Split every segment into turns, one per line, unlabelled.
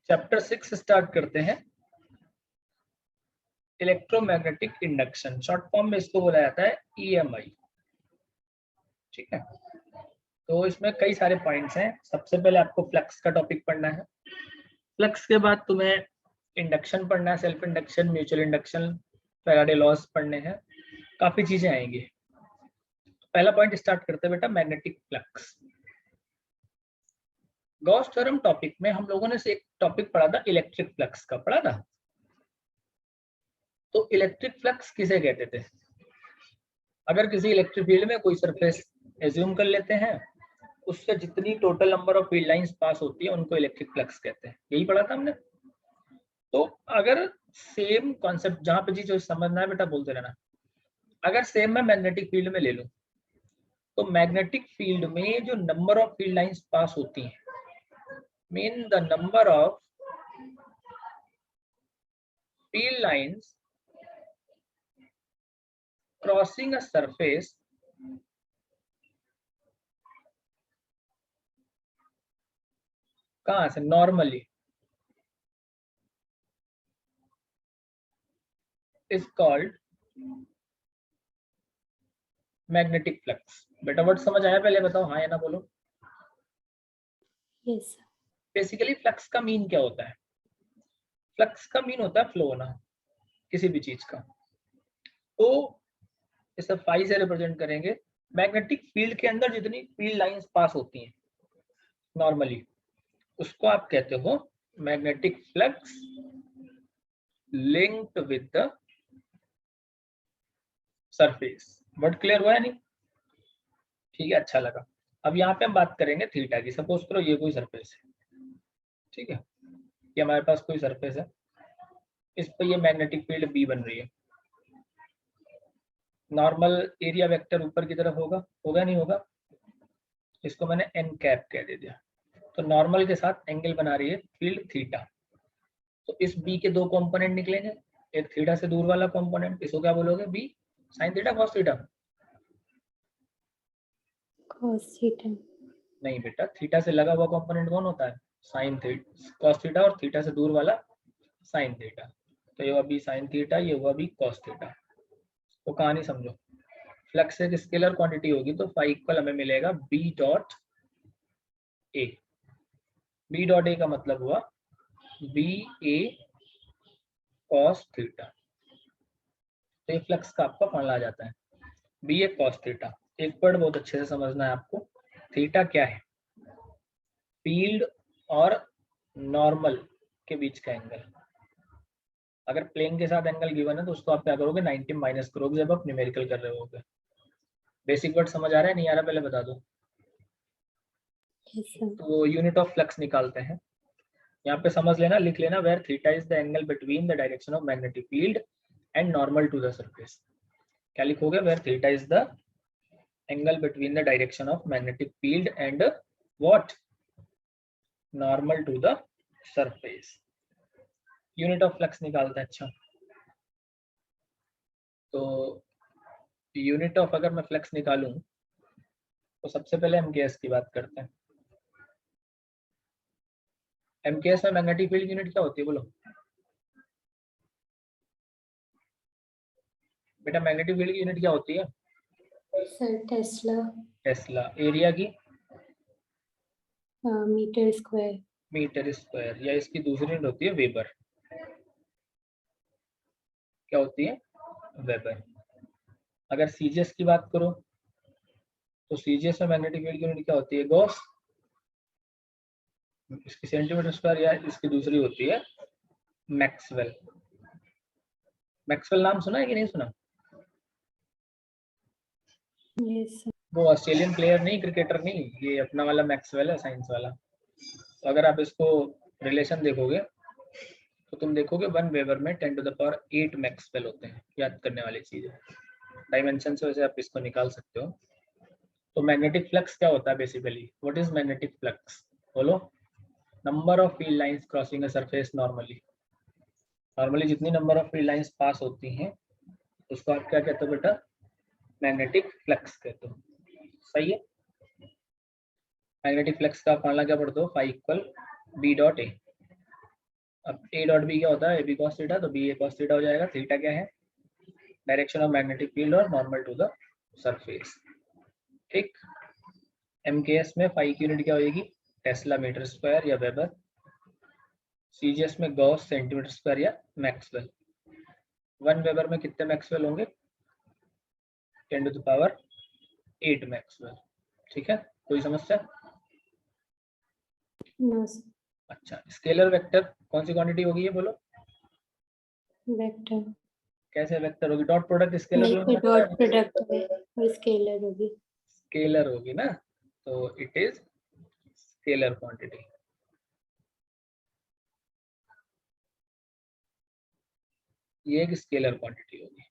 Chapter 6 start करते हैं। Electromagnetic induction, short form में इसको बोला जाता है EMI। ठीक है, तो इसमें कई सारे पॉइंट्स हैं। सबसे पहले आपको फ्लक्स का टॉपिक पढ़ना है। फ्लक्स के बाद तुम्हें इंडक्शन पढ़ना है, self induction, mutual induction, Faraday laws पढ़ने हैं, काफी चीजें आएंगी। पहला पॉइंट स्टार्ट करते हैं बेटा, magnetic flux. Gauss theorem topic में हम लोगों ने से एक टॉपिक पढ़ा था, इलेक्ट्रिक फ्लक्स का पढ़ा था। तो इलेक्ट्रिक फ्लक्स किसे कहते थे? अगर किसी इलेक्ट्रिक फील्ड में कोई सरफेस एज्यूम कर लेते हैं, उससे जितनी total number of field lines pass होती है उनको इलेक्ट्रिक फ्लक्स कहते हैं। यही पढ़ा था हमने। तो अगर सेम कॉन्सेप्ट, जहां पे चीज समझना है बेटा बोलते रहना, अगर सेम मैं मैग्नेटिक फील्ड में ले लूं, तो मैग्नेटिक फील्ड में जो number of field lines pass होती हैं, mean the number of field lines crossing a surface कहां से, normally, is called magnetic flux. बेटा वर्ड समझ आया? पहले बताओ हाँ या ना बोलो।
यस।
बेसिकली फ्लक्स का मीन क्या होता है? फ्लक्स का मीन होता है फ्लो होना किसी भी चीज का। तो इसे फाई से रिप्रेजेंट करेंगे। मैग्नेटिक फील्ड के अंदर जितनी फील्ड लाइंस पास होती हैं नॉर्मली, उसको आप कहते हो magnetic flux linked with the surface. Word clear हुआ है नहीं? ठीक है, अच्छा लगा। अब यहाँ पे हम बात करेंगे थीटा की। सपोज करो ये कोई सरफेस है, ठीक है, ये हमारे पास कोई सरफेस है, इस पर ये मैग्नेटिक फील्ड बी बन रही है। नॉर्मल एरिया वेक्टर ऊपर की तरफ होगा, होगा नहीं होगा? इसको मैंने एन कैप कह दे दिया। तो नॉर्मल के साथ एंगल बना रही है फील्ड थीटा। तो इस बी के दो कंपोनेंट निकलेंगे, एक थीटा से दूर वाला कंपोनेंट, इसको क्या बोलोगे? B sine theta cos theta?
Cos theta.
नहीं बेटा, थीटा से लगा हुआ कंपोनेंट कौन होता है? साइन थीटा, कॉस थीटा, और थीटा से दूर वाला साइन थीटा। तो ये हुआ बी साइन थीटा, ये हुआ बी कॉस थीटा। तो कहानी समझो, फ्लक्स एक स्केलर क्वांटिटी होगी, तो फाई इक्वल हमें मिलेगा B dot A. B dot A का मतलब हुआ बी ए कॉस थीटा। तो ये फ्लक्स का आपका फॉर्मूला आ जाता है, बी ए कॉस थीटा। एक वर्ड बहुत अच्छे से समझना है आपको, थीटा क्या है? फील्ड और नॉर्मल के बीच का एंगल। अगर प्लेन के साथ एंगल गिवन है तो उसको आप क्या करोगे? 90 माइनस करोगे जब आप न्यूमेरिकल कर रहे होगे। बेसिक वर्ड समझ आ रहा है? नहीं आ रहा? पहले बता दो।
Yes sir.
तो यूनिट ऑफ फ्लक्स निकालते हैं। यहाँ पे समझ लेना, लिख लेना, where theta is the angle between the direction of magnetic field and normal to the surface. क्या लिखोगे? Where theta is the angle between the direction of magnetic field and what? Normal to the surface. Unit of flux निकालते हैं। अच्छा, तो unit of अगर मैं flux निकालूं तो सबसे पहले एमकेएस की बात करते हैं। एमकेएस में मैग्नेटिक फील्ड यूनिट क्या होती है बोलो बेटा? मैग्नेटिक फील्ड की यूनिट क्या होती है
सर टेस्ला।
टेस्ला। एरिया की?
Metre square.
Metre square. या इसकी दूसरी यूनिट होती है वेबर। क्या होती है? वेबर। अगर सीजीएस की बात करो तो सीजीएस में मैग्नेटिक फील्ड की यूनिट क्या होती है? गॉस। इसकी सेंटीमीटर स्क्वायर। या इसकी दूसरी होती है मैक्सवेल। मैक्सवेल नाम सुना है कि नहीं सुना?
Yes sir.
वो ऑस्ट्रेलियन प्लेयर नहीं, क्रिकेटर नहीं, ये अपना वाला मैक्सवेल है, साइंस वाला। तो अगर आप इसको रिलेशन देखोगे तो तुम देखोगे 1 वेबर में 10 टू द पावर 8 मैक्सवेल होते हैं। याद करने वाली चीज है, डायमेंशन से वैसे आप इसको निकाल सकते हो। तो मैग्नेटिक फ्लक्स क्या होता है basically? What is magnetic flux बोलो? Number of field lines crossing a surface normally. Normally जितनी number of field lines pass होती हैं उसको आप क्या कहते हो बेटा? मैग्नेटिक फ्लक्स कहते हो। सही है। मैग्नेटिक फ्लक्स का फॉर्मूला क्या पढ़ते हो? Phi equal B dot A. अब ए डॉट बी क्या होता है, ए बी कॉस थीटा, तो बी ए कॉस थीटा हो जाएगा। थीटा क्या है, डायरेक्शन ऑफ मैग्नेटिक फील्ड और नॉर्मल टू द सरफेस। ठीक, एमकेएस में फाई की यूनिट क्या होगी, टेस्ला मीटर स्क्वायर या वेबर। सीजीएस में गॉस सेंटीमीटर स्क्वायर या मैक्सवेल। 1 वेबर में कितने मैक्सवेल होंगे, 10⁸ मैक्सवेल। ठीक है, कोई समस्या?
No sir.
अच्छा, स्केलर वेक्टर कौन सी क्वांटिटी होगी ये बोलो,
वेक्टर
कैसे वेक्टर होगी, डॉट प्रोडक्ट स्केलर
नहीं तो डॉट प्रोडक्ट में और स्केलर होगी।
स्केलर होगी ना, तो इट इज स्केलर क्वांटिटी। ये एक स्केलर क्वांटिटी होगी।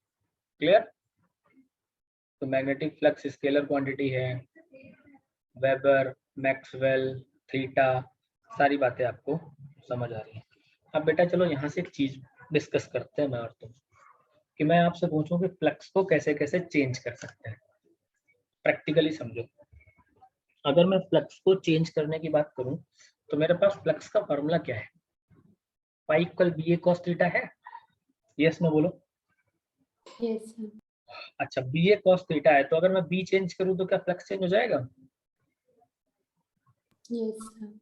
क्लियर? तो मैग्नेटिक फ्लक्स स्केलर क्वांटिटी है, वेबर, मैक्सवेल, थीटा, सारी बातें आपको समझ आ रही हैं। अब बेटा चलो यहाँ से एक चीज डिस्कस करते हैं मैं और तुम, कि मैं आपसे पूछूं कि फ्लक्स को कैसे कैसे चेंज कर सकते हैं, प्रैक्टिकली समझो। अगर मैं फ्लक्स को चेंज करने की बात करूं तो मेरे पास फ्लक्स का फॉर्मूला क्या है, pi equal B A cos theta है। यस नो बोलो।
Yes sir.
अच्छा, बी ए कॉस थीटा है, तो अगर मैं बी चेंज करूं तो क्या फ्लक्स चेंज हो जाएगा?
Yes sir.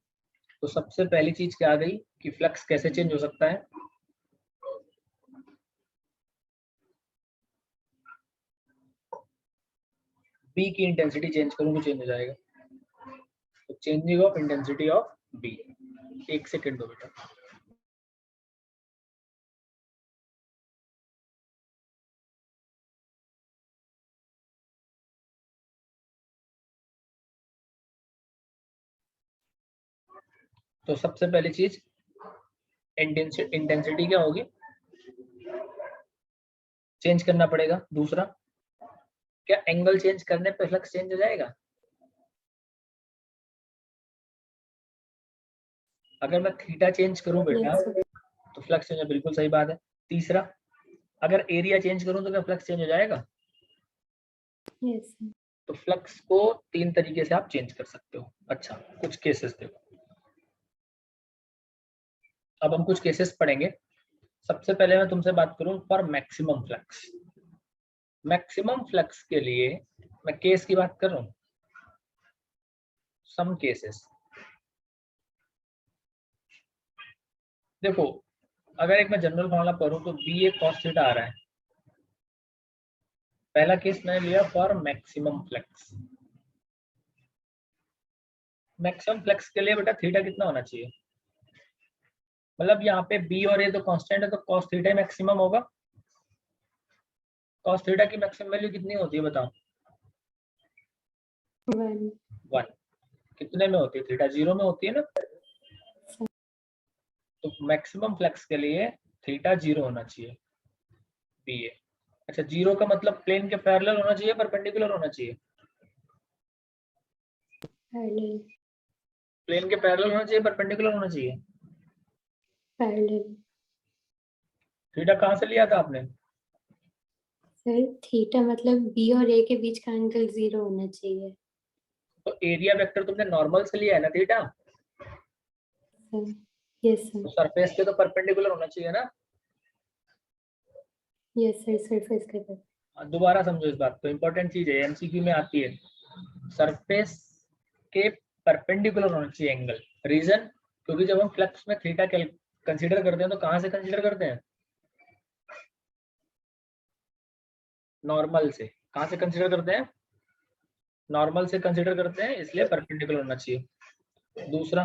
तो सबसे पहली चीज क्या आ गई कि फ्लक्स कैसे चेंज हो सकता है, बी की इंटेंसिटी चेंज करूं तो चेंज हो जाएगा। तो changing of intensity of B. एक सेकेंड दो बेटा। तो सबसे पहली चीज इंटेंसिटी क्या होगी, चेंज करना पड़ेगा। दूसरा, क्या एंगल चेंज करने पे फ्लक्स चेंज हो जाएगा? अगर मैं थीटा चेंज करूं बेटा
यस सर।
तो फ्लक्स चेंज, बिल्कुल सही बात है। तीसरा, अगर एरिया चेंज करूं तो क्या फ्लक्स चेंज हो जाएगा?
Yes sir.
तो फ्लक्स को 3 तरीके से आप चेंज कर सकते हो। अच्छा, कुछ केसेस देखो, अब हम कुछ केसेस पढ़ेंगे। सबसे पहले मैं तुमसे बात करूं for maximum flux. Maximum flux के लिए मैं केस की बात कर रहा हूं, सम केसेस। देखो, अगर एक मैं जनरल फॉर्मूला पढ़ूं तो बी ए कॉस थीटा आ रहा है। पहला केस मैंने लिया for maximum flux. Maximum flux के लिए बेटा थीटा कितना होना चाहिए, मतलब यहाँ पे बी और ए तो कांस्टेंट है, तो कॉस थीटा मैक्सिमम होगा। कॉस थीटा की मैक्सिमम वैल्यू कितनी होती है बताओ?
1।
1। कितने में होती है, थीटा 0 में होती है ना। तो मैक्सिमम फ्लक्स के लिए थीटा 0 होना चाहिए, बी ए। अच्छा, 0 का मतलब प्लेन के पैरेलल होना चाहिए, परपेंडिकुलर होना चाहिए?
पैरेलल।
प्लेन के पैरेलल होना चाहिए, परपेंडिकुलर होना चाहिए?
पैरेलल।
थीटा कहाँ से लिया था आपने?
सर थीटा मतलब बी और ए के बीच का एंगल 0 होना चाहिए।
तो एरिया वेक्टर तुमने नॉर्मल से लिया है ना थीटा,
सर यस
तो
सर।
सरफेस के तो परपेंडिकुलर होना चाहिए ना।
यस सर, सरफेस के पर।
दोबारा समझो इस बात को, इंपॉर्टेंट चीज है, एमसीक्यू में आती है। सरफेस के परपेंडिकुलर होना चाहिए एंगल। रीजन, क्योंकि जब हम फ्लक्स में थीटा कंसीडर करते हैं तो कहाँ से कंसीडर करते हैं, नॉर्मल से। कहाँ से कंसीडर करते हैं, नॉर्मल से कंसीडर करते हैं, इसलिए परपेंडिकुलर होना चाहिए। दूसरा,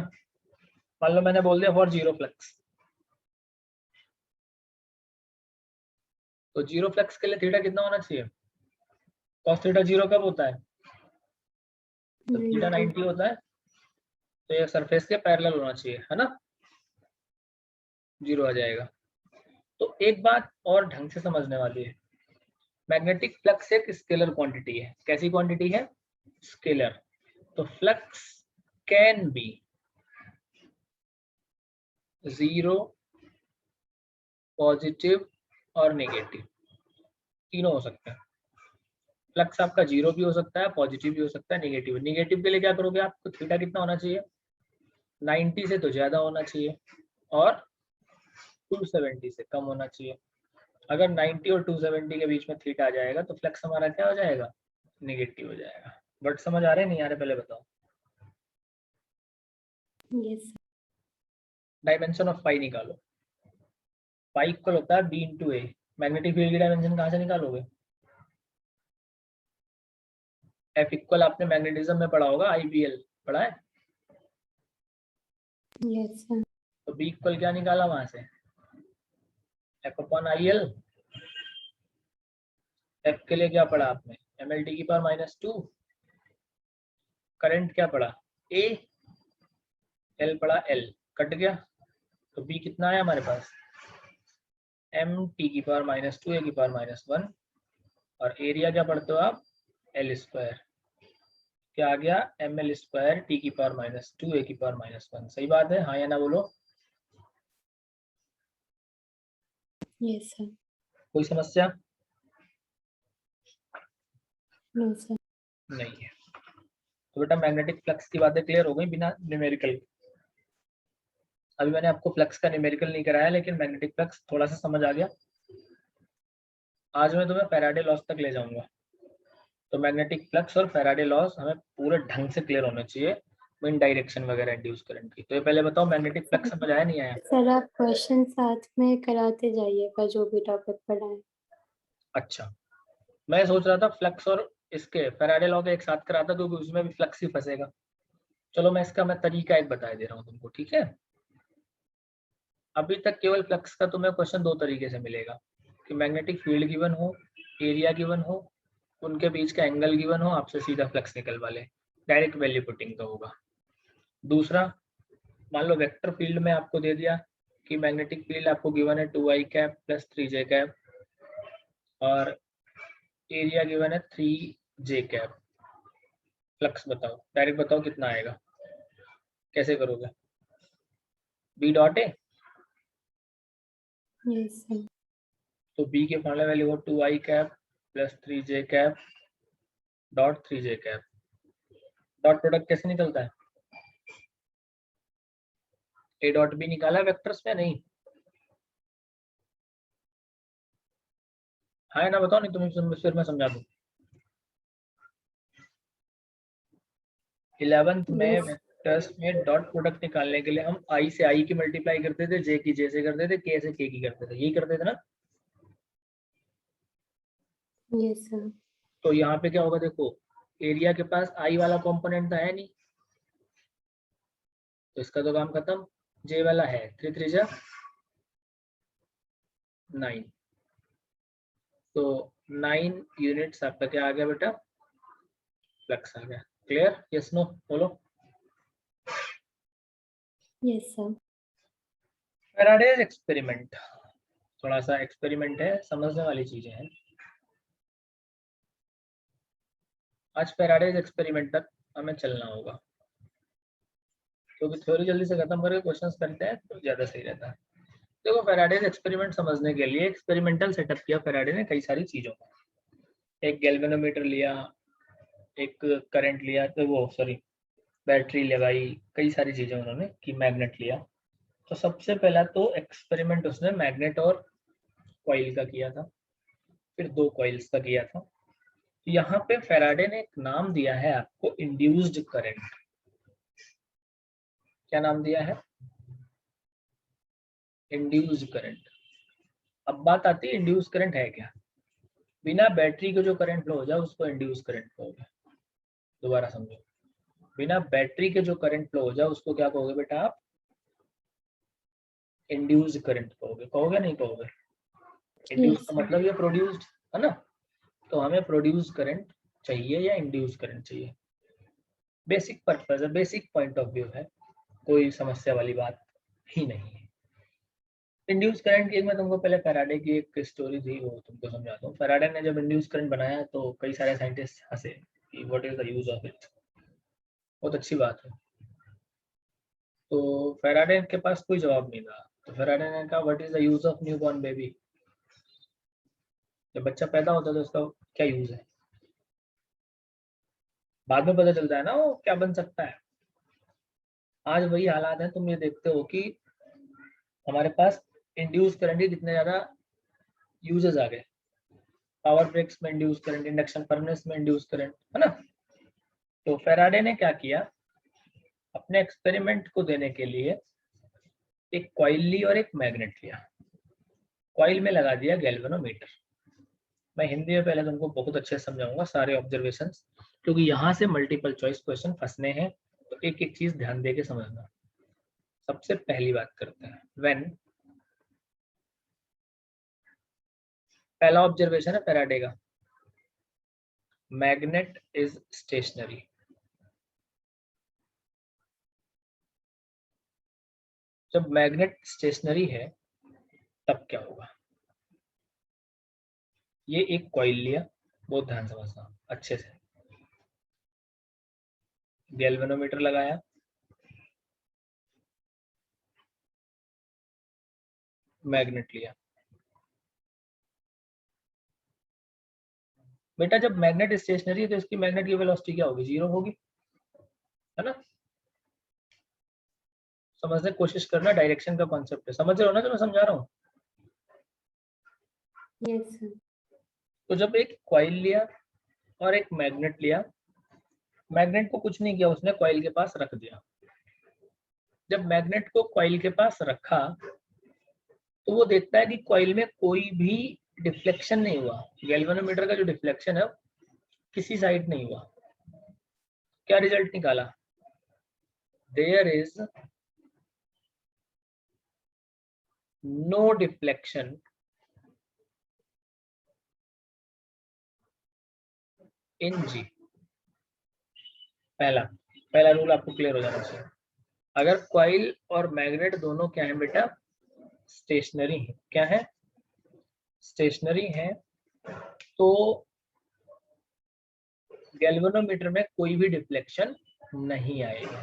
मान लो मैंने बोल दिया फॉर 0 फ्लक्स, तो 0 फ्लक्स के लिए थीटा कितना होना चाहिए, कॉस थीटा 0 कब होता है, तो थीटा 90 होता है। तो ये सरफेस के पैरेलल होना चाहिए, है ना, 0 आ जाएगा। तो एक बात और ढंग से समझने वाली है, मैग्नेटिक फ्लक्स एक स्केलर क्वांटिटी है। कैसी क्वांटिटी है, स्केलर। तो फ्लक्स कैन बी 0, पॉजिटिव और नेगेटिव, तीनों हो सकते हैं। फ्लक्स आपका 0 भी हो सकता है, पॉजिटिव भी हो सकता है, नेगेटिव। नेगेटिव के लिए क्या करोगे, आपको थीटा कितना होना चाहिए, 90 से तो ज्यादा होना चाहिए, और 270 से कम होना चाहिए। अगर 90 और 270 के बीच में थीटा आ जाएगा तो फ्लक्स हमारा क्या हो जाएगा, नेगेटिव हो जाएगा। बट समझ आ रहे नहीं आ रहे पहले बताओ।
यस
डायमेंशन ऑफ पाई निकालो। पाई इक्वल होता है b इंटू ए। मैग्नेटिक फील्ड की डायमेंशन कहाँ से निकालोगे? एफ इक्वल आपने मैग्नेटिज्म में पढ़ा होगा, IBL पढ़ा है।
यस सर
तो b इक्वल क्या निकाला वहां से, एफ अपॉन IL। एफ के लिए क्या पढ़ा आपने, ML की पावर -2। करंट क्या पढ़ा, A। L पढ़ा L, कट गया। तो B कितना आया हमारे पास, MT की पावर -2 A की पावर -1। और एरिया क्या पढ़ते हो आप, L स्क्वायर। क्या आ गया, ML स्क्वायर T की पावर -2 A की पावर -1। सही बात है, हाँ या ना बोलो।
यस सर
कोई समस्या
नो सर
नहीं है। तो बेटा मैग्नेटिक फ्लक्स की बातें क्लियर हो गई बिना न्यूमेरिकल। अभी मैंने आपको फ्लक्स का न्यूमेरिकल नहीं कराया, लेकिन मैग्नेटिक फ्लक्स थोड़ा सा समझ आ गया। आज मैं तुम्हें फैराडे लॉस तक ले जाऊंगा। तो मैग्नेटिक फ्लक्स और फैराडे लॉस हमें पूरे ढंग से क्लियर होने चाहिए, इन डायरेक्शन वगैरह इंड्यूस करंट की। तो ये पहले बताओ मैग्नेटिक फ्लक्स समझ आया नहीं आया?
सर आप क्वेश्चन साथ में कराते जाइएगा जो भी टॉपिक पढ़ा है।
अच्छा, मैं सोच रहा था फ्लक्स और इसके फैराडे लॉ के एक साथ कराता, क्योंकि उसमें भी फ्लक्स ही फंसेगा। चलो मैं तरीका एक बता दे रहा हूँ तुमको, ठीक है। अभी तक केवल फ्लक्स का तुम्हें क्वेश्चन दो तरीके से मिलेगा, कि मैग्नेटिक फील्ड गिवन हो, एरिया गिवन हो, उनके बीच का एंगल गिवन हो, आपसे सीधा फ्लक्स निकलवा ले, डायरेक्ट वैल्यू पुटिंग का होगा। दूसरा, मान लो वेक्टर फील्ड में आपको दे दिया कि मैग्नेटिक फील्ड आपको गिवन है 2i cap plus 3j cap, और एरिया गिवन है 3j कैप। फ्लक्स बताओ, डायरेक्ट बताओ कितना आएगा, कैसे करोगे? B dot A.
Yes sir
तो बी के फार्मूला वैल्यू हो 2i cap plus 3j cap dot 3j cap. Dot product कैसे निकलता है, ए डॉट बी निकाला वेक्टर्स में, नहीं? हाँ ना बताओ, नहीं तुम्हें फिर मैं समझा दूँ। 11th में
यस
वेक्टर्स में डॉट प्रोडक्ट निकालने के लिए हम i से i की मल्टीप्लाई करते थे, j की j से करते थे, k से k की करते थे, यही करते थे ना।
यस सर
तो यहाँ पे क्या होगा देखो, एरिया के पास i वाला कंपोनेंट तो है नहीं, तो इसका तो काम खत्म। j वाला है, 3 3 जा 9। तो 9 यूनिट्स आपका क्या आ गया बेटा, फ्लक्स आ गया। क्लियर, यस नो बोलो।
यस सर
फैराडेज एक्सपेरिमेंट, थोड़ा सा एक्सपेरिमेंट है, समझने वाली चीजें हैं। आज फैराडेज एक्सपेरिमेंट तक हमें चलना होगा, क्योंकि थ्योरी जल्दी से खत्म करके क्वेश्चंस करते हैं तो ज्यादा सही रहता है। देखो फैराडेज एक्सपेरिमेंट समझने के लिए एक्सपेरिमेंटल सेटअप किया फैराडे ने कई सारी चीजों का। एक गैल्वेनोमीटर लिया, एक करंट लिया, तो वो सॉरी बैटरी लगाई, कई सारी चीजें उन्होंने की, मैग्नेट लिया। तो सबसे पहला तो एक्सपेरिमेंट उसने मैग्नेट और कॉइल का किया था, फिर दो कॉइल्स का किया था। यहाँ पे फैराडे ने एक नाम दिया है आपको, इंड्यूस्ड करंट। क्या नाम दिया है, इंड्यूस्ड करंट। अब बात आती है इंड्यूस करंट है क्या। बिना बैटरी के जो करंट फ्लो हो जाए उसको इंड्यूस करंट कहोगे। दोबारा समझो, बिना बैटरी के जो करंट फ्लो हो जाए उसको क्या कहोगे बेटा आप, इंड्यूस्ड करंट कहोगे। कहोगे नहीं कहोगे? इंड्यूस
यस
का
सर
मतलब ये प्रोड्यूस्ड है ना। तो हमें प्रोड्यूस करंट चाहिए या इंड्यूस करंट चाहिए, बेसिक पर्पज है, बेसिक पॉइंट ऑफ व्यू है, कोई समस्या वाली बात ही नहीं है। इंड्यूस करंट की मैं तुमको पहले फैराडे की एक स्टोरी थी वो तुमको समझाता हूँ। फैराडे ने जब इंड्यूस करंट बनाया तो कई सारे साइंटिस्ट हंसे कि what is the use of it. बहुत अच्छी बात है। तो फैराडे के पास कोई जवाब नहीं था, तो फैराडे ने कहा what is the use of new born baby. जब बच्चा पैदा होता है तो उसका क्या यूज है, बाद में पता चलता है ना वो क्या बन सकता है। आज वही हालात है, तुम ये देखते हो कि हमारे पास इंड्यूस करंट के कितने ज्यादा यूजेस आ गए, पावर ब्रेक्स में इंड्यूस करंट, इंडक्शन फर्नेस में इंड्यूस करंट, है ना। तो फैराडे ने क्या किया, अपने एक्सपेरिमेंट को देने के लिए एक कॉइल ली और एक मैग्नेट लिया, कॉइल में लगा दिया गैल्वेनोमीटर। मैं हिंदी में पहले तुमको बहुत अच्छे से समझाऊंगा सारे ऑब्जर्वेशंस, क्योंकि यहाँ से मल्टीपल चॉइस क्वेश्चन फंसने हैं, तो एक एक चीज ध्यान दे के समझना। सबसे पहली बात करते हैं, व्हेन, पहला ऑब्जर्वेशन है फैराडे का, मैग्नेट इज स्टेशनरी। जब मैग्नेट स्टेशनरी है तब क्या होगा। ये एक कॉइल लिया, बहुत ध्यान समझना अच्छे से, गैल्वेनोमीटर लगाया, मैग्नेट लिया। बेटा जब मैग्नेट स्टेशनरी है तो इसकी मैग्नेट की वेलोसिटी क्या होगी, 0 होगी, है ना। समझने की कोशिश करना, डायरेक्शन का कॉन्सेप्ट है, समझ रहे हो ना जो मैं समझा रहा हूँ।
Yes sir.
तो जब एक कॉइल लिया और एक मैग्नेट लिया, मैग्नेट को कुछ नहीं किया, उसने कॉइल के पास रख दिया। जब मैग्नेट को कॉइल के पास रखा तो वो देखता है कि कॉइल में कोई भी डिफ्लेक्शन नहीं हुआ, गैल्वेनोमीटर का जो डिफ्लेक्शन है किसी साइड नहीं हुआ। क्या रिजल्ट निकाला, there is no deflection in G. पहला रूल आपको क्लियर हो जाना चाहिए। अगर कॉइल और मैग्नेट दोनों क्या है बेटा, स्टेशनरी है, क्या है, स्टेशनरी है, तो गैल्वेनोमीटर में कोई भी डिफ्लेक्शन नहीं आएगा।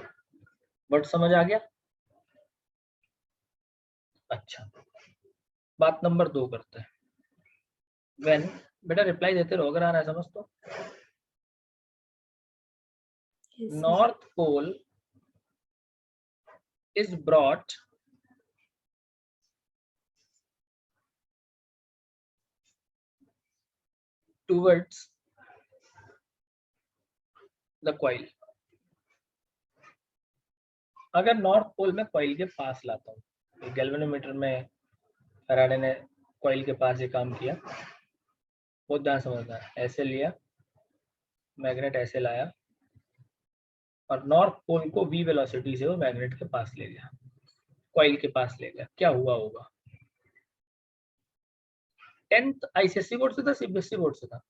वर्ड समझ आ गया। अच्छा, बात नंबर 2 करते हैं, व्हेन, बेटा रिप्लाई देते रहो अगर आ रहा है समझ तो।
Yes sir.
North pole is brought towards the coil. अगर नॉर्थ पोल में कॉइल के पास लाता हूँ, गैल्वेनोमीटर में फैराडे ने कॉइल के पास ये काम किया, बहुत ध्यान समझना है। ऐसे लिया, मैग्नेट ऐसे लाया और नॉर्थ पोल को v वेलोसिटी से वो मैग्नेट के पास ले गया, कॉइल के पास ले गया, क्या हुआ होगा। 10th आईसीएससी बोर्ड से था, सीबीएसई बोर्ड से था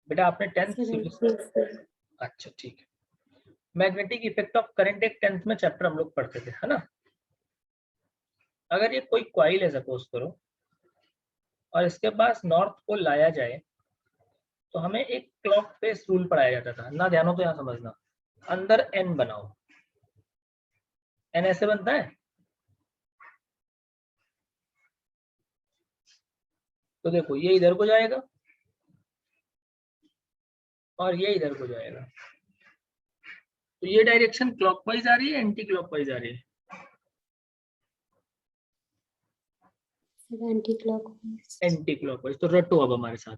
बेटा, आपने 10th सीबीएसई, अच्छा ठीक है। मैग्नेटिक इफेक्ट ऑफ करंट एक 10th में चैप्टर हम लोग पढ़ते थे, है ना। अगर ये कोई कॉइल है सपोज करो और इसके पास नॉर्थ पोल लाया जाए, तो हमें एक क्लॉक फेस रूल पढ़ाया जाता था ना, ध्यान हो तो यहाँ समझना। अंदर एन बनाओ, एन ऐसे बनता है, तो देखो ये इधर को जाएगा और ये इधर को जाएगा, तो ये डायरेक्शन क्लॉकवाइज आ रही है, एंटी क्लॉकवाइज आ रही है,
एंटी क्लॉकवाइज।
Anti clockwise. तो रटो अब हमारे साथ,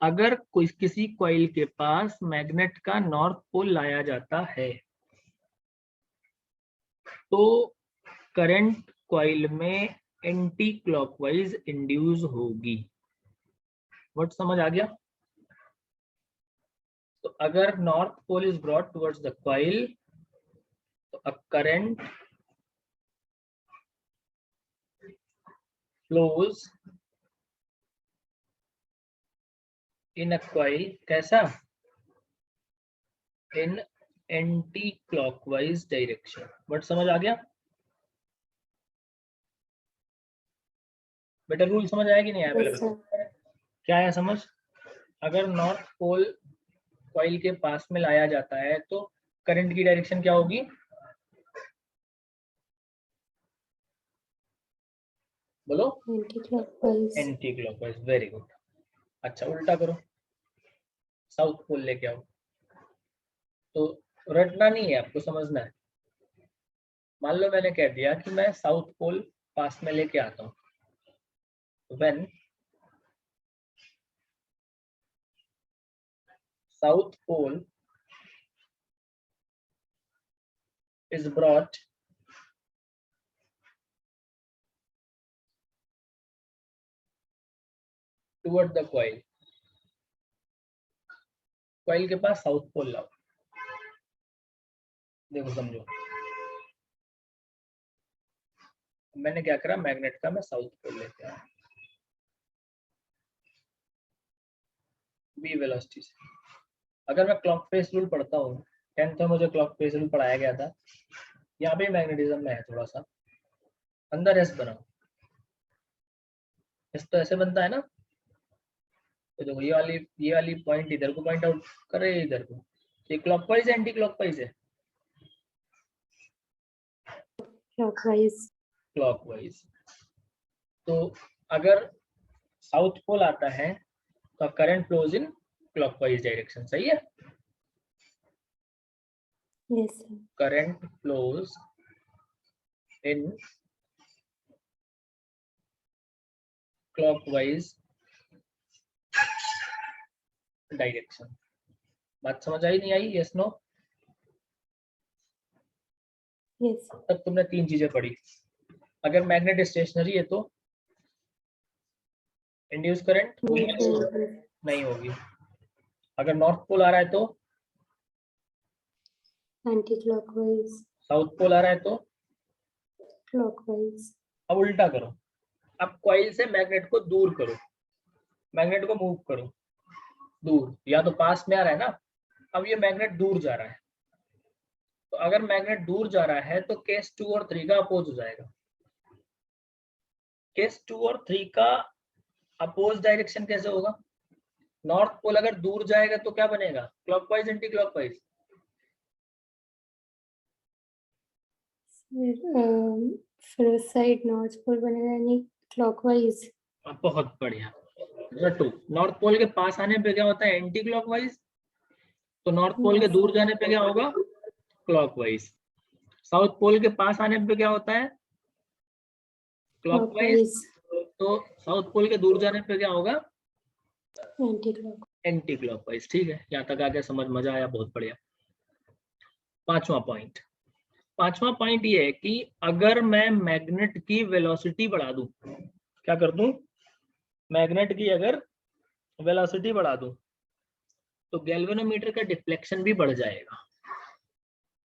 अगर कोई किसी कॉइल के पास मैग्नेट का नॉर्थ पोल लाया जाता है तो करंट कॉइल में एंटी क्लॉकवाइज इंड्यूस होगी। वर्ड समझ आ गया। तो अगर north pole is brought towards the coil, तो a current flows in a coil, कैसा, in anti clockwise direction. Word समझ आ गया बेटा, रूल समझ आया कि नहीं आया, पहले
यस
बताओ
सर।
क्या है समझ। अगर नॉर्थ पोल कॉइल के पास में लाया जाता है तो करंट की डायरेक्शन क्या होगी, बोलो,
anti clockwise.
Anti clockwise, very good. अच्छा उल्टा करो, साउथ पोल लेके आओ, तो रटना नहीं है आपको, समझना है। मान लो मैंने कह दिया कि मैं साउथ पोल पास में लेके आता हूँ, when south pole is brought toward the coil, coil के पास साउथ पोल लाओ। देखो समझो, मैंने क्या करा, मैग्नेट का मैं साउथ पोल लेके आया v वेलोसिटी से। अगर मैं क्लॉक फेस रूल पढ़ता हूँ, 10th में मुझे क्लॉक फेस रूल पढ़ाया गया था, यहाँ पे मैग्नेटिज्म में है थोड़ा सा, अंदर एस बनाओ, एस तो ऐसे बनता है ना, तो देखो ये वाली पॉइंट इधर को पॉइंट आउट कर रही है, इधर को, ये क्लॉकवाइज है एंटी क्लॉकवाइज है?
क्लॉकवाइज।
क्लॉकवाइज। तो अगर साउथ पोल आता है तो current flows in clockwise direction, सही है?
Yes sir.
Current flows in clockwise direction. बात समझ आई नहीं आई? Yes no?
यस।
अब तक तुमने 3 चीजें पढ़ी। अगर मैग्नेट स्टेशनरी है तो इंड्यूस करंट नहीं होगी। अगर नॉर्थ पोल आ रहा है तो
एंटी क्लॉकवाइज।
साउथ पोल आ रहा है तो
क्लॉकवाइज।
अब उल्टा करो, अब कॉइल से मैग्नेट को दूर करो, मैग्नेट को मूव करो दूर, या तो पास में आ रहा है ना, अब ये मैग्नेट दूर जा रहा है, तो अगर मैग्नेट दूर जा रहा है तो केस 2 और 3 का अपोज हो जाएगा। केस 2 और 3 का अपोज डायरेक्शन कैसे होगा? नॉर्थ पोल अगर दूर जाएगा तो क्या बनेगा? Clockwise anti clockwise?
फिर उस साइड नॉर्थ पोल बनेगा, नहीं क्लॉकवाइज।
बहुत बढ़िया। रटो, नॉर्थ पोल के पास आने पे क्या होता है? Anti clockwise. तो नॉर्थ पोल के दूर जाने पे क्या होगा? क्लॉकवाइज। साउथ पोल के पास आने पे क्या होता है? क्लॉकवाइज। तो साउथ पोल के दूर जाने पे क्या होगा? Anti clockwise. ठीक है, यहाँ तक आके समझ मजा आया, बहुत बढ़िया। पांचवा पॉइंट ये है कि अगर मैं मैग्नेट की वेलोसिटी बढ़ा दूं, क्या कर दूं? मैग्नेट की अगर वेलोसिटी बढ़ा दूं तो गैल्वेनोमीटर का डिफ्लेक्शन भी बढ़ जाएगा।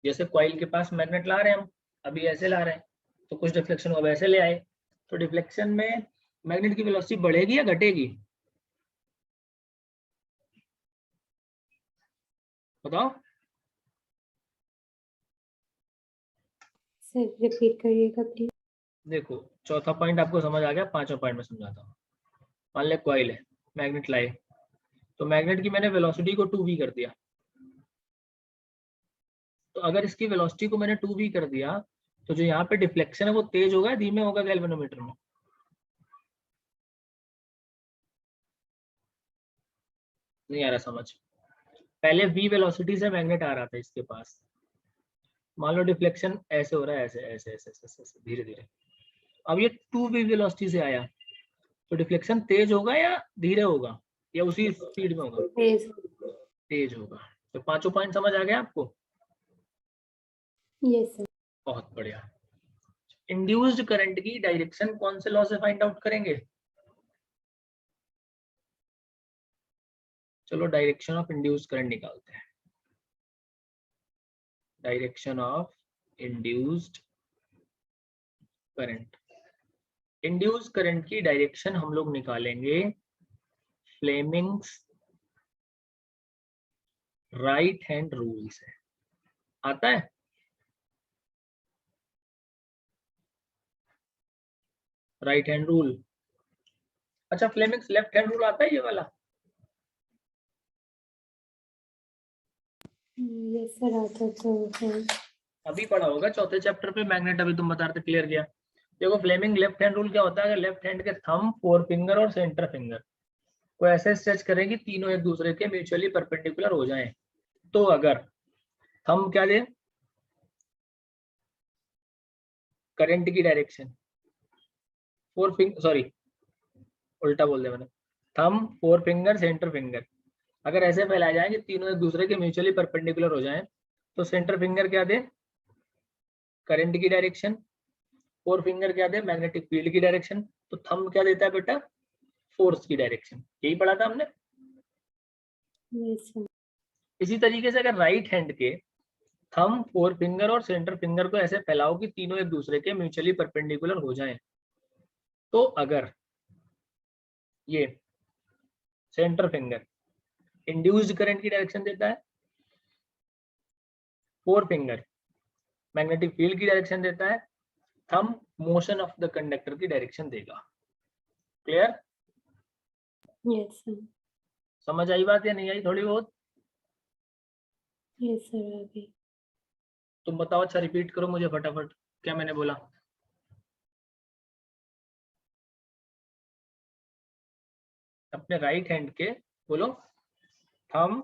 जैसे कॉइल के पास मैग्नेट ला रहे हैं हम, अभी ऐसे ला रहे हैं, तो कुछ डिफ्लेक्शन हुआ, वैसे ले आए, तो डिफ्लेक्शन में मैग्नेट की वेलोसिटी बढ़ेगी या घटेगी? बताओ।
सर रिपीट करिएगा प्लीज।
देखो, चौथा पॉइंट आपको समझ आ गया, पांचवा पॉइंट में समझाता हूँ। मान ले कॉइल है, मैग्नेट लाए, तो मैग्नेट की मैंने वेलोसिटी को 2v कर दिया, तो अगर इसकी वेलोसिटी को मैंने 2v कर दिया तो जो यहाँ पे डिफ्लेक्शन है वो तेज होगा, धीमे होगा गैल्वेनोमीटर में? नहीं आ रहा समझ? पहले v वेलोसिटी से मैग्नेट आ रहा था इसके पास, मान लो डिफ्लेक्शन ऐसे हो रहा है, ऐसे ऐसे ऐसे ऐसे ऐसे धीरे धीरे, अब ये 2v वेलोसिटी से आया, तो डिफ्लेक्शन तेज होगा या धीरे होगा या उसी स्पीड में होगा? तेज होगा। तो पांचों पॉइंट समझ आ गया आपको?
Yes sir.
बहुत बढ़िया। इंड्यूस्ड करंट की डायरेक्शन कौन से लॉ से फाइंड आउट करेंगे? चलो डायरेक्शन ऑफ इंड्यूस्ड करंट निकालते हैं। Direction of induced current, induced current की डायरेक्शन हम लोग निकालेंगे फ्लेमिंग्स राइट हैंड रूल से। आता है? Right hand rule. अच्छा, फ्लेमिंग्स लेफ्ट हैंड रूल आता है ये वाला?
यस सर आता तो है।
अभी पढ़ा होगा चौथे चैप्टर पे मैग्नेट, अभी तुम बता रहे थे, क्लियर किया। देखो फ्लेमिंग लेफ्ट हैंड रूल क्या होता है? अगर लेफ्ट हैंड के थंब, फोर फिंगर और सेंटर फिंगर को ऐसे स्ट्रेच करें कि तीनों एक दूसरे के म्यूचुअली परपेंडिकुलर हो जाएं, तो अगर थंब क्या दे? करंट की डायरेक्शन, सॉरी उल्टा बोल दिया मैंने, thumb, four finger, centre finger अगर ऐसे फैलाए जाएं कि तीनों एक दूसरे के म्यूचुअली परपेंडिकुलर हो जाएं, तो सेंटर फिंगर क्या दे, करंट की डायरेक्शन, फोर फिंगर क्या दे, मैग्नेटिक फील्ड की डायरेक्शन, तो थंब क्या देता है बेटा, फोर्स की डायरेक्शन। यही पढ़ा था हमने।
Yes sir.
इसी तरीके से अगर राइट हैंड के थंब, फोर फिंगर और सेंटर फिंगर को ऐसे फैलाओ कि तीनों एक दूसरे के म्यूचुअली परपेंडिकुलर हो जाएं, तो अगर ये सेंटर फिंगर इंड्यूस्ड करंट की डायरेक्शन देता है, फोर फिंगर मैग्नेटिक फील्ड की डायरेक्शन देता है, thumb motion of the conductor की डायरेक्शन देगा। क्लियर?
Yes sir.
समझ आई बात या नहीं आई थोड़ी बहुत?
यस सर अभी।
तुम बताओ, अच्छा रिपीट करो मुझे फटाफट क्या मैंने बोला। अपने राइट हैंड के बोलो, थंब,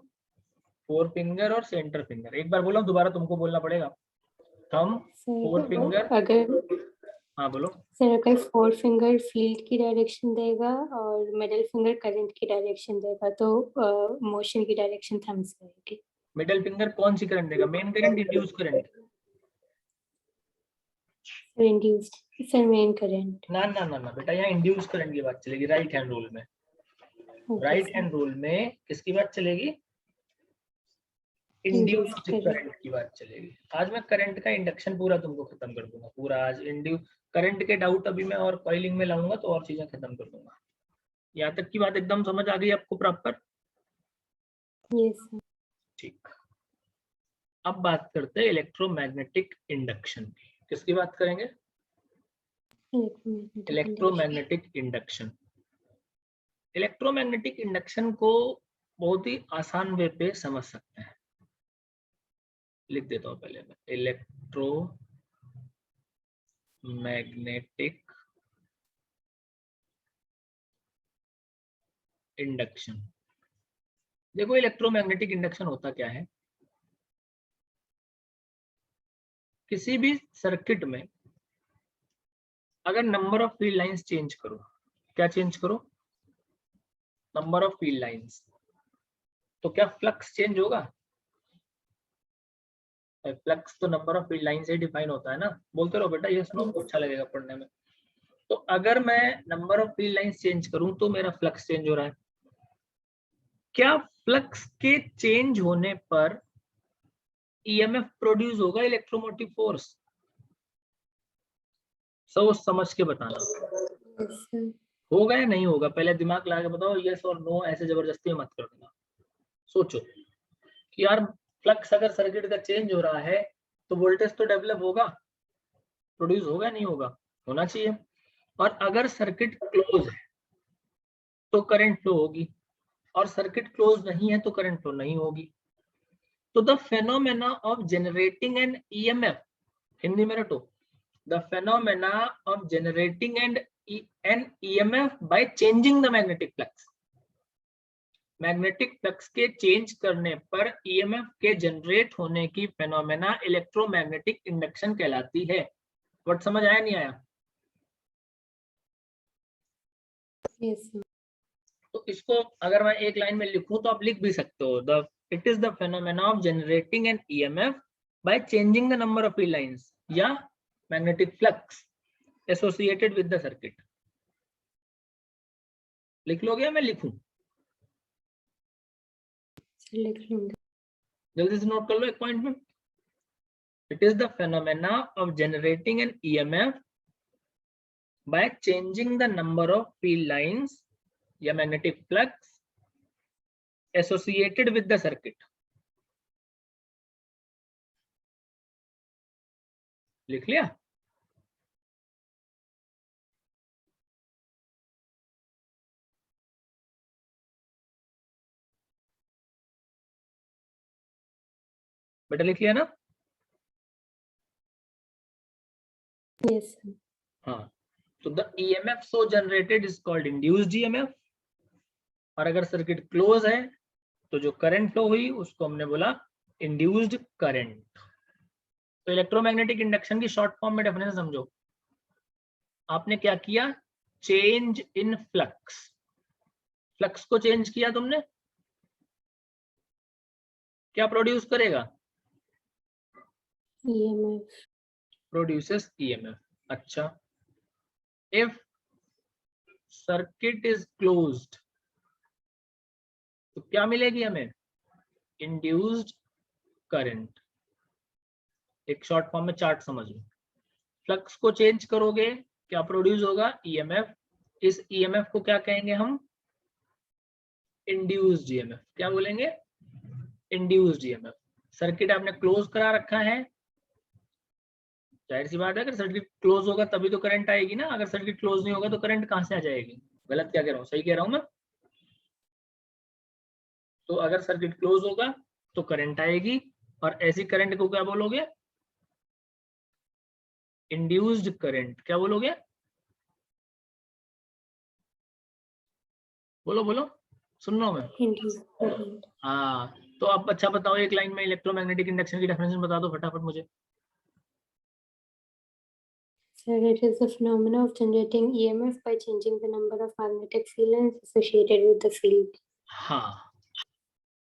फोर फिंगर और सेंटर फिंगर। एक बार बोलो, दोबारा तुमको बोलना पड़ेगा। थंब, फोर फिंगर,
अगर
हाँ बोलो।
सर अगर फोर फिंगर फील्ड की डायरेक्शन देगा और मिडिल फिंगर करंट की डायरेक्शन देगा तो मोशन की डायरेक्शन थंब से रहेगी।
मिडिल फिंगर कौन सी करंट देगा, main current, induce current?
Sir induced, sir main current.
ना ना ना ना बेटा, यहाँ इंड्यूस करंट की बात चलेगी राइट हैंड रूल में।
Okay
right
sir.
Hand rule में किसकी बात चलेगी,
इंड्यूस्ड
इंड्यूस्ड
करंट।
करंट की बात चलेगी। आज मैं करंट का इंडक्शन पूरा तुमको खत्म कर दूंगा, पूरा आज करंट के डाउट अभी मैं और कॉइलिंग में लाऊंगा तो और चीजें खत्म कर दूंगा। यहाँ तक की बात एकदम समझ आ गई आपको प्रॉपर?
Yes sir.
ठीक। अब बात करते हैं इलेक्ट्रोमैग्नेटिक इंडक्शन की। किसकी बात करेंगे? Electromagnetic induction. इलेक्ट्रोमैग्नेटिक इंडक्शन को बहुत ही आसान वे पे समझ सकते हैं। लिख देता हूँ पहले मैं, इलेक्ट्रोमैग्नेटिक इंडक्शन। देखो इलेक्ट्रोमैग्नेटिक इंडक्शन होता क्या है, किसी भी सर्किट में अगर number of field lines change करो, क्या चेंज करो, नंबर ऑफ फील्ड लाइंस, तो क्या फ्लक्स चेंज होगा? फ्लक्स तो नंबर ऑफ फील्ड लाइन से डिफाइन होता है ना। बोलते रहो बेटा, ये सुनो अच्छा लगेगा पढ़ने में। तो अगर मैं number of field lines change करूं तो मेरा फ्लक्स चेंज हो रहा है। क्या फ्लक्स के चेंज होने पर ईएमएफ प्रोड्यूस होगा, इलेक्ट्रोमोटिव फोर्स? सोच समझ के बताना,
यस सर।
होगा या नहीं होगा? पहले दिमाग लगा के बताओ, यस और नो, ऐसे जबरदस्ती मत कर देना। सोचो कि यार फ्लक्स अगर सर्किट का चेंज हो रहा है तो वोल्टेज तो डेवलप होगा, प्रोड्यूस होगा नहीं होगा? होना चाहिए। और अगर सर्किट क्लोज है तो करंट फ्लो होगी, और सर्किट क्लोज नहीं है तो करंट फ्लो नहीं होगी। तो the phenomena of generating an EMF, Hindi में रटो, the phenomena of generating an EMF by changing the magnetic flux. Magnetic flux के चेंज करने पर ईएमएफ के जनरेट होने की फेनोमेना इलेक्ट्रोमैग्नेटिक इंडक्शन कहलाती है। वर्ड समझ आया नहीं आया?
Yes sir.
तो इसको अगर मैं एक लाइन में लिखूं तो आप लिख भी सकते हो, the it is the phenomena of generating an EMF by changing the number of field lines या magnetic flux associated with the circuit. लिख लोगे या मैं लिखूं?
सर लिख लूंगा।
जल्दी से नोट कर लो एक पॉइंट में। It is the phenomena of generating an EMF by changing the number of field lines या magnetic flux associated with the circuit. लिख लिया? बेटा लिख लिया ना?
Yes sir.
हाँ, तो the EMF so generated is called induced EMF. और अगर सर्किट क्लोज है तो जो करंट फ्लो हुई उसको हमने बोला इंड्यूस्ड करंट। तो इलेक्ट्रोमैग्नेटिक इंडक्शन की शॉर्ट फॉर्म में डेफिनेशन समझो, आपने क्या किया, चेंज इन फ्लक्स, फ्लक्स को चेंज किया तुमने, क्या प्रोड्यूस करेगा,
EMF.
Produces EMF. अच्छा, इफ सर्किट इज क्लोज्ड तो क्या मिलेगी हमें, इंड्यूस्ड करंट। एक शॉर्ट फॉर्म में चार्ट समझ लो, फ्लक्स को चेंज करोगे क्या प्रोड्यूस होगा, ईएमएफ। इस ईएमएफ को क्या कहेंगे हम, इंड्यूस्ड ईएमएफ। क्या बोलेंगे, इंड्यूस्ड ईएमएफ। सर्किट आपने क्लोज करा रखा है, जाहिर सी बात है अगर सर्किट क्लोज होगा तभी तो करंट आएगी ना, अगर सर्किट क्लोज नहीं होगा तो करंट कहां से आ जाएगी। गलत क्या कह रहा हूँ, सही कह रहा हूँ मैं। तो अगर सर्किट क्लोज होगा तो करंट आएगी, और ऐसी करंट को क्या बोलोगे, इंड्यूस्ड करंट। क्या बोलोगे, बोलो बोलो, सुन रहा हूं मैं।
Induced current.
हाँ, तो आप अच्छा बताओ, एक लाइन में इलेक्ट्रोमैग्नेटिक इंडक्शन की डेफिनेशन बता दो फटाफट मुझे।
So it is the phenomena of generating EMF by changing the number of magnetic field lines associated with the field.
हाँ,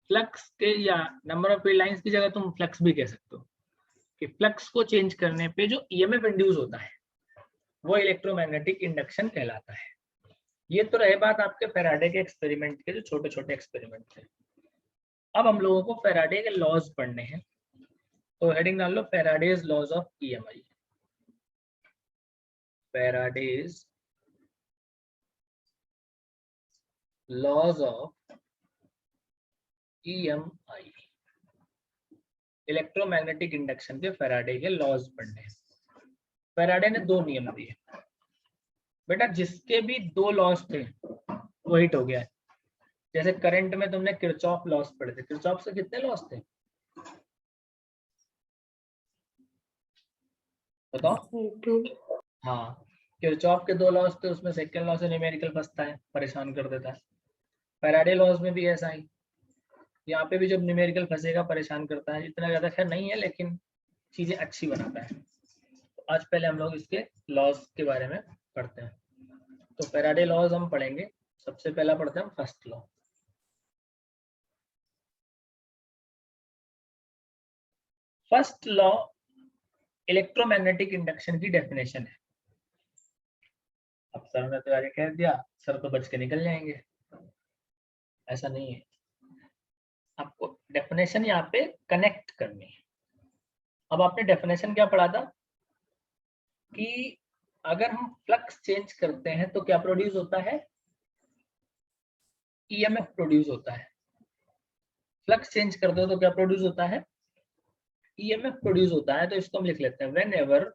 फ्लक्स के या नंबर ऑफ फील्ड लाइंस की जगह तुम फ्लक्स भी कह सकते हो, कि फ्लक्स को चेंज करने पे जो ईएमएफ इंड्यूस होता है वो इलेक्ट्रोमैग्नेटिक इंडक्शन कहलाता है। ये तो रहे बात आपके फैराडे के एक्सपेरिमेंट के, जो छोटे छोटे एक्सपेरिमेंट थे। अब हम लोगों को फैराडे के लॉज पढ़ने हैं, तो हेडिंग डाल लो Faraday's laws of EMI. Faraday's laws of EMI, electromagnetic induction के फैराडे के लॉज पढ़ने हैं। फैराडे ने दो नियम दिए बेटा, जिसके भी दो लॉज थे वो हिट हो गया है। जैसे करंट में तुमने किरचॉफ लॉस पढ़े थे, किरचॉफ से कितने लॉस थे बताओ। हाँ, किरचॉफ के दो लॉस थे, उसमें सेकंड लॉ से न्यूमेरिकल फंसता है, परेशान कर देता है। फैराडे लॉज में भी ऐसा ही, यहाँ पे भी जब न्यूमेरिकल फंसेगा परेशान करता है, इतना ज्यादा खैर नहीं है लेकिन चीजें अच्छी बनाता है। तो आज पहले हम लोग इसके लॉज के बारे में पढ़ते हैं। तो फैराडे लॉज हम पढ़ेंगे, सबसे पहला पढ़ते हैं first law. First law electromagnetic induction की डेफिनेशन है। अब सर ने तो आगे कह दिया, सर तो बच के निकल जाएंगे, ऐसा नहीं है। आपको डेफिनेशन यहाँ पे कनेक्ट करनी है। अब आपने डेफिनेशन क्या पढ़ा था कि अगर हम फ्लक्स चेंज करते हैं तो क्या प्रोड्यूस होता है, ईएमएफ प्रोड्यूस होता है। फ्लक्स चेंज करते हो तो क्या प्रोड्यूस होता है, ईएमएफ प्रोड्यूस होता है। तो इसको हम लिख लेते हैं, when ever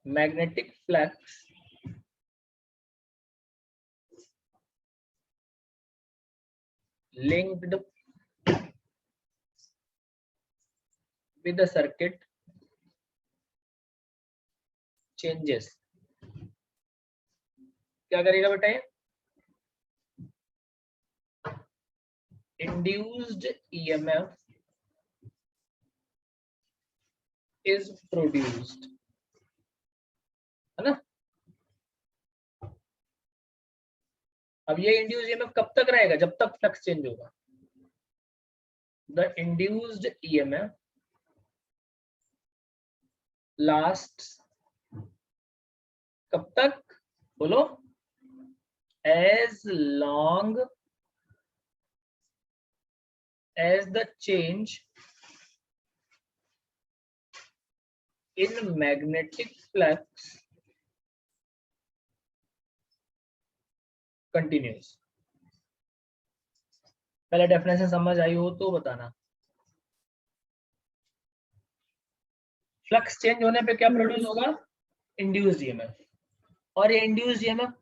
magnetic flux linked with the circuit changes, क्या करेगा बेटा ये, induced EMF is produced, है ना। अब ये इंड्यूस्ड ईएमएफ कब तक रहेगा, जब तक फ्लक्स चेंज होगा। द इंड्यूस्ड ईएमएफ लास्ट, कब तक बोलो, as long as the change in magnetic flux continues. पहले डेफिनेशन समझ आई हो तो बताना। फ्लक्स चेंज होने पे क्या प्रोड्यूस होगा, इंड्यूस्ड ईएमएफ। और ये इंड्यूस्ड ईएमएफ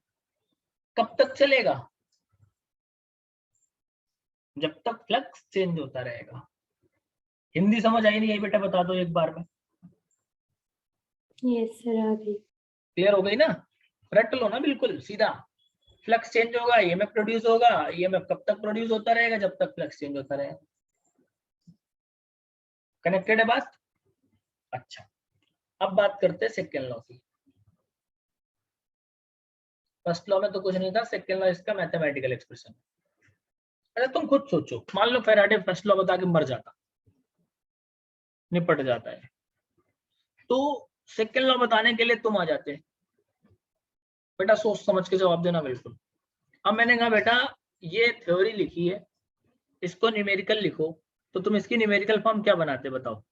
कब तक चलेगा, जब तक फ्लक्स चेंज होता रहेगा। हिंदी समझ आई नहीं आई बेटा, बता दो एक बार में।
Yes sir, आ गई।
क्लियर हो गई ना, रट लो ना बिल्कुल सीधा। फ्लक्स चेंज होगा, ईएमएफ प्रोड्यूस होगा। ईएमएफ कब तक प्रोड्यूस होता रहेगा, जब तक फ्लक्स चेंज होता रहेगा। कनेक्टेड है बात। अच्छा, अब बात करते हैं सेकेंड लॉ की। फर्स्ट लॉ में तो कुछ नहीं था, सेकेंड लॉ इसका मैथमेटिकल एक्सप्रेशन। अरे तुम खुद सोचो, मान लो फैराडे फर्स्ट लॉ बता के मर जाता, निपट जाता है, तो सेकेंड लॉ बताने के लिए तुम आ जाते। बेटा सोच समझ के जवाब देना बिल्कुल। अब मैंने कहा बेटा ये थ्योरी लिखी है, इसको न्यूमेरिकल लिखो, तो तुम इसकी न्यूमेरिकल फॉर्म क्या बनाते बताओ।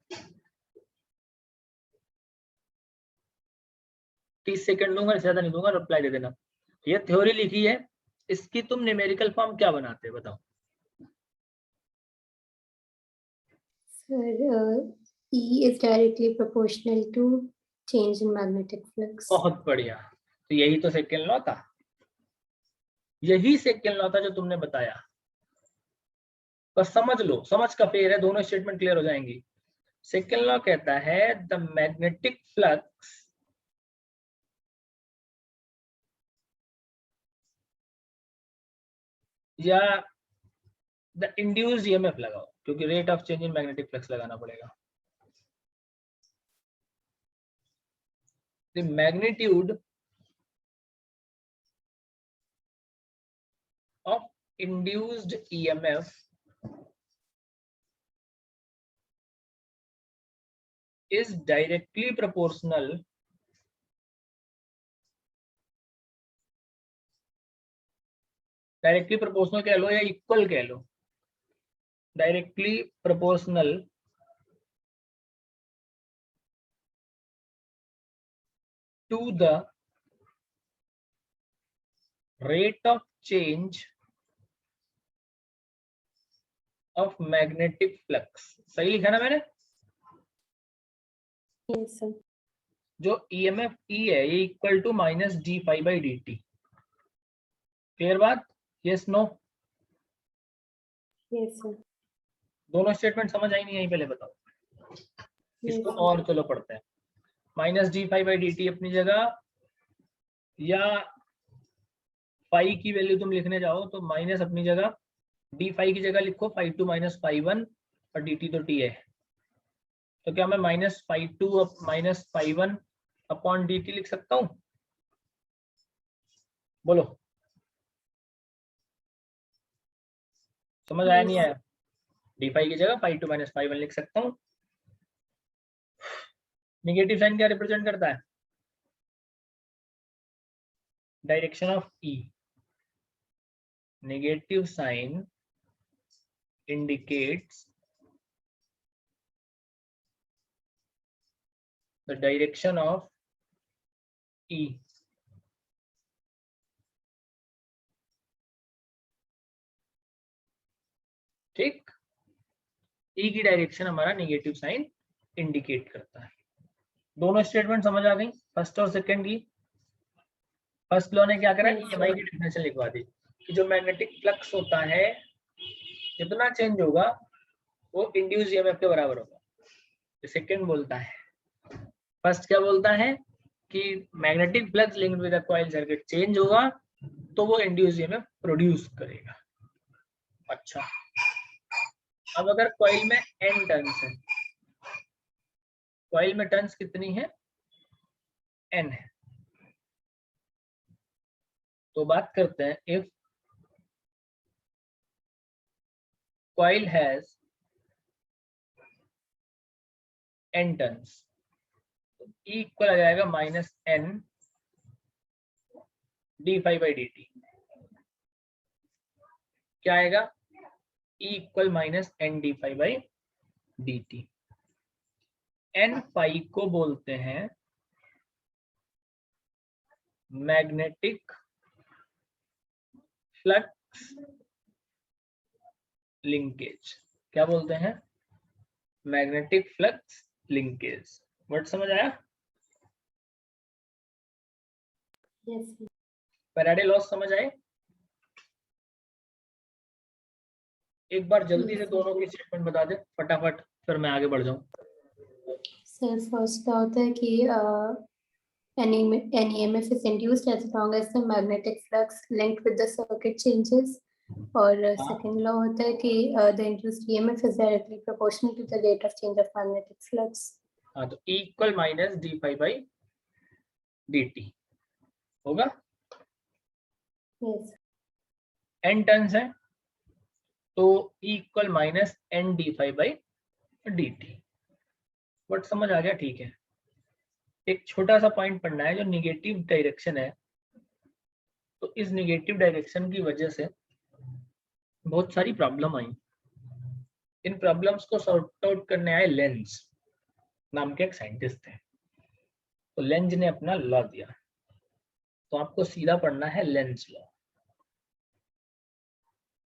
30 सेकंड दूंगा, इससे ज्यादा नहीं दूंगा, रिप्लाई दे देना। ये थ्योरी लिखी है, इसकी तुम न्यूमेरिकल फॉर्म क्या बनाते बताओ।
Sir, E is directly proportional to change in magnetic flux.
बहुत बढ़िया, तो यही तो सेकेंड लॉ था, यही सेकेंड लॉ था जो तुमने बताया। बस समझ लो, समझ का फेर है, दोनों स्टेटमेंट क्लियर हो जाएंगी। सेकेंड लॉ कहता है द मैग्नेटिक फ्लक्स या द इंड्यूस्ड ईएमएफ लगाओ, क्योंकि rate of change in magnetic flux लगाना पड़ेगा। The magnitude of induced EMF is directly proportional कह लो या इक्वल कह लो, directly proportional to the rate of change of magnetic flux. सही लिखा ना मैंने?
Yes, sir.
जो EMF E है ये equal to minus D phi by D T. Clear बात? Yes no?
Yes, sir.
दोनों स्टेटमेंट समझ आई नहीं आई पहले बताओ।
Yes,
इसको
sir.
और चलो पढ़ते हैं। Minus D phi by D T अपनी जगह, या फाई की वैल्यू तुम लिखने जाओ तो माइनस अपनी जगह, डी फाई की जगह लिखो phi two minus phi one, और डी टी तो टी है, तो क्या मैं minus phi two minus phi one upon d t लिख सकता हूँ? बोलो, समझ आया नहीं आया? डी फाई की जगह phi two minus phi one लिख सकता हूँ। निगेटिव साइन क्या रिप्रेजेंट करता है? Direction of E. Negative sign indicates the direction of E. ठीक, E की डायरेक्शन हमारा नेगेटिव साइन इंडिकेट करता है। दोनों स्टेटमेंट समझ आ गई, फर्स्ट और सेकंड की। फर्स्ट लॉ ने क्या करा, EMI की डेफिनेशन लिखवा दी कि जो मैग्नेटिक फ्लक्स होता है जितना चेंज होगा वो इंड्यूस ईएमएफ के बराबर होगा। सेकंड बोलता है, फर्स्ट क्या बोलता है कि magnetic flux linked with a coil circuit change होगा तो वो इंड्यूस ईएमएफ प्रोड्यूस करेगा। अच्छा, अब अगर कॉइल में n टर्न्स है, कॉइल में टर्न्स कितनी है? n है। तो बात करते हैं, if coil has n turns, तो E इक्वल आ जाएगा minus n d phi by D t. क्या आएगा? E equal minus n d phi by D t. n phi को बोलते हैं मैग्नेटिक फ्लक्स लिंकेज। क्या बोलते हैं? Magnetic flux linkage. वर्ड समझ आया?
Yes, sir.
फैराडे लॉस समझ आए? एक बार जल्दी से दोनों की स्टेटमेंट बता दे फटाफट, फिर मैं आगे बढ़ जाऊं।
Sir, first क्या होता है कि an EMF is induced as long as the magnetic flux linked with the circuit changes. और second law होता है कि the induced EMF is directly proportional to the rate of change of magnetic flux.
हाँ, तो E equal minus D phi by D t होगा।
yes,
n turns है तो E equal minus n d phi by D t. But समझ आ गया, ठीक है। एक छोटा सा पॉइंट पढ़ना है, जो निगेटिव डायरेक्शन है, तो इस निगेटिव डायरेक्शन की वजह से बहुत सारी प्रॉब्लम आई। इन प्रॉब्लम्स को सॉर्ट आउट करने आए लेंज नाम के एक साइंटिस्ट थे। तो लेंज ने अपना लॉ दिया, तो आपको सीधा पढ़ना है लेंज लॉ।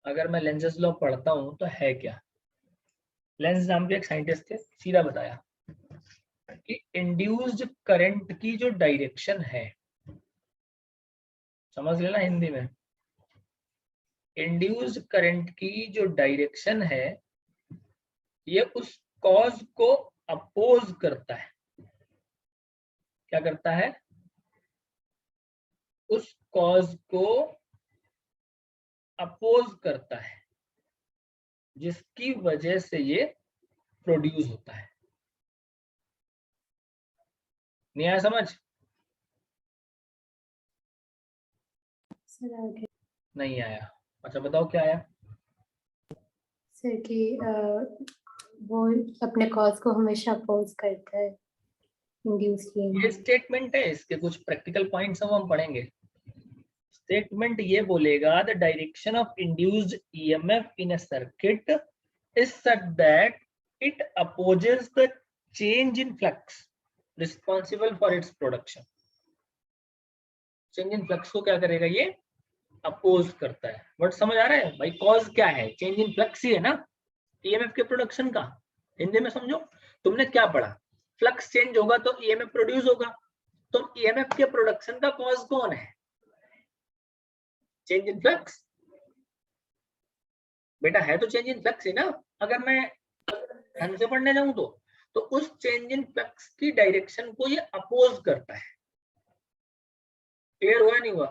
अगर मैं लेंजेस लॉ पढ़ता हूं तो है क्या, लेंज नाम के एक साइंटिस्ट थे, सीधा बताया कि इंड्यूस्ड करंट की जो डायरेक्शन है, समझ लेना हिंदी में, इंड्यूस्ड करंट की जो डायरेक्शन है ये उस कॉज को अपोज करता है। क्या करता है? उस कॉज को अपोज करता है जिसकी वजह से ये प्रोड्यूस होता है। नहीं आया समझ?
सर आगे
नहीं आया? अच्छा बताओ क्या आया।
सर कि वो अपने कॉज को हमेशा अपोज करता है इंड्यूस्ड
ये
ईएमएफ।
स्टेटमेंट है, इसके कुछ प्रैक्टिकल पॉइंट्स हम पढ़ेंगे। स्टेटमेंट ये बोलेगा the direction of induced EMF in a circuit is such that it opposes the change in flux responsible for its production. Change in flux को क्या करेगा? ये अपोज करता है। बट समझ आ रहा है भाई, कॉज क्या है? चेंज इन फ्लक्स ही है ना ईएमएफ के प्रोडक्शन का। हिंदी में समझो, तुमने क्या पढ़ा? फ्लक्स चेंज होगा तो ईएमएफ प्रोड्यूस होगा। तो ईएमएफ के प्रोडक्शन का कॉज कौन है? Change in flux. बेटा है तो चेंज इन फ्लक्स ही ना, अगर मैं ढंग से पढ़ने जाऊं तो उस चेंज इन फ्लक्स की डायरेक्शन को ये अपोज करता है। क्लियर हुआ नहीं हुआ?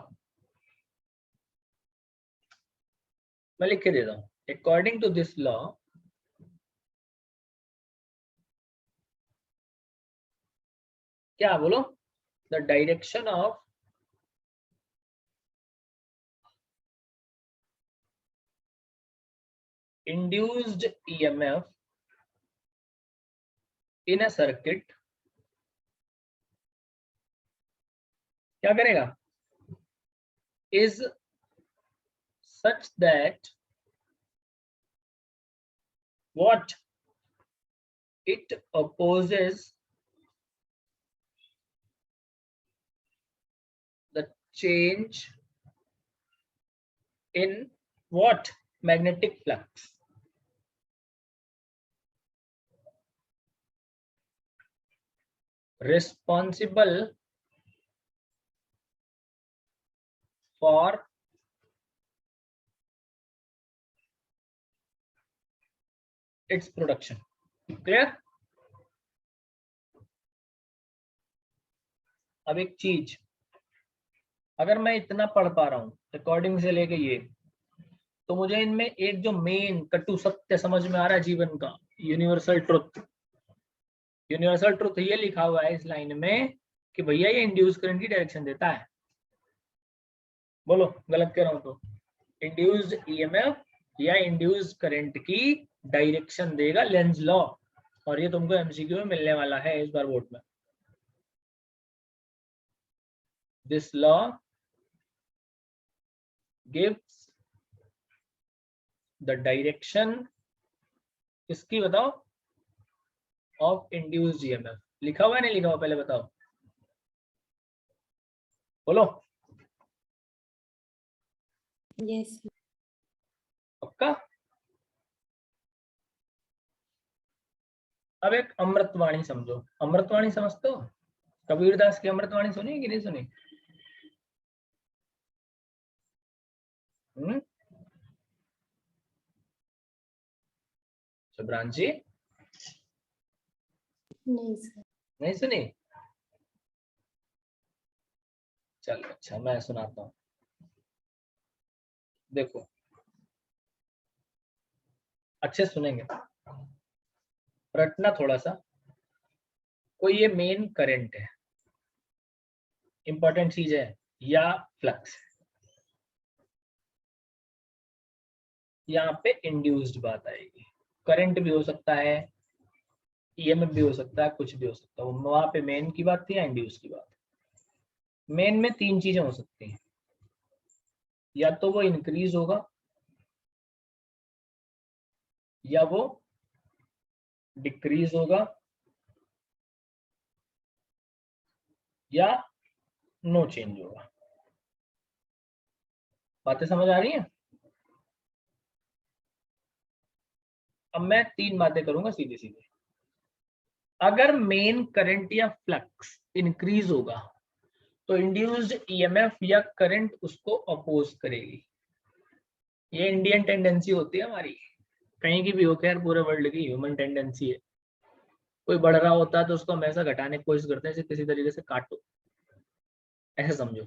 मैं लिख के देता हूं, अकॉर्डिंग टू दिस लॉ क्या बोलो, the direction of induced EMF in a circuit क्या करेगा? is such that what it opposes the change in what? Magnetic flux. Responsible for its production. Clear? अब एक चीज, अगर मैं इतना पढ़ पा रहा हूं अकॉर्डिंग से लेके ये, तो मुझे इनमें एक जो मेन कटु सत्य समझ में आ रहा है जीवन का, यूनिवर्सल ट्रुथ। यूनिवर्सल ट्रुथ ये लिखा हुआ है इस लाइन में कि भैया ये इंड्यूस करंट की डायरेक्शन देता है। बोलो गलत कह रहा हूं तो? इंड्यूस्ड ईएमएफ या इंड्यूस्ड करंट की डायरेक्शन देगा लेंज लॉ, और ये तुमको एमसीक्यू में मिलने वाला है इस बार बोर्ड में। This law gives the direction, किसकी बताओ? Of induced EMF. लिखा हुआ है नहीं लिखा हुआ पहले बताओ, बोलो।
यस
पक्का? अब एक अमृतवाणी समझो। अमृतवाणी समझते हो? कबीरदास की अमृतवाणी सुनी कि नहीं सुनी? सुब्रांश जी
नहीं सर।
नहीं सुनी? चलो अच्छा मैं सुनाता हूँ। देखो अच्छे सुनेंगे, रटना थोड़ा सा। कोई ये मेन करंट है, इंपॉर्टेंट चीज है, या फ्लक्स, यहाँ पे इंड्यूस्ड बात आएगी। करंट भी हो सकता है, ईएमएफ भी हो सकता है, कुछ भी हो सकता है। वहां पे मेन की बात थी या इंड्यूस की बात? मेन में तीन चीजें हो सकती हैं, या तो वो इंक्रीज होगा, या वो डिक्रीज होगा, या नो चेंज होगा। बातें समझ आ रही हैं? अब मैं तीन बातें करूंगा सीधे सीधे। अगर मेन करंट या फ्लक्स इंक्रीज होगा तो इंड्यूस्ड ईएमएफ या करंट उसको अपोज करेगी। ये इंडियन टेंडेंसी होती है हमारी, कहीं की भी हो, खैर पूरे वर्ल्ड की ह्यूमन टेंडेंसी है। कोई बढ़ रहा होता है तो उसको हमेशा घटाने की कोशिश करते हैं, इसे किसी तरीके से काटो, ऐसे समझो।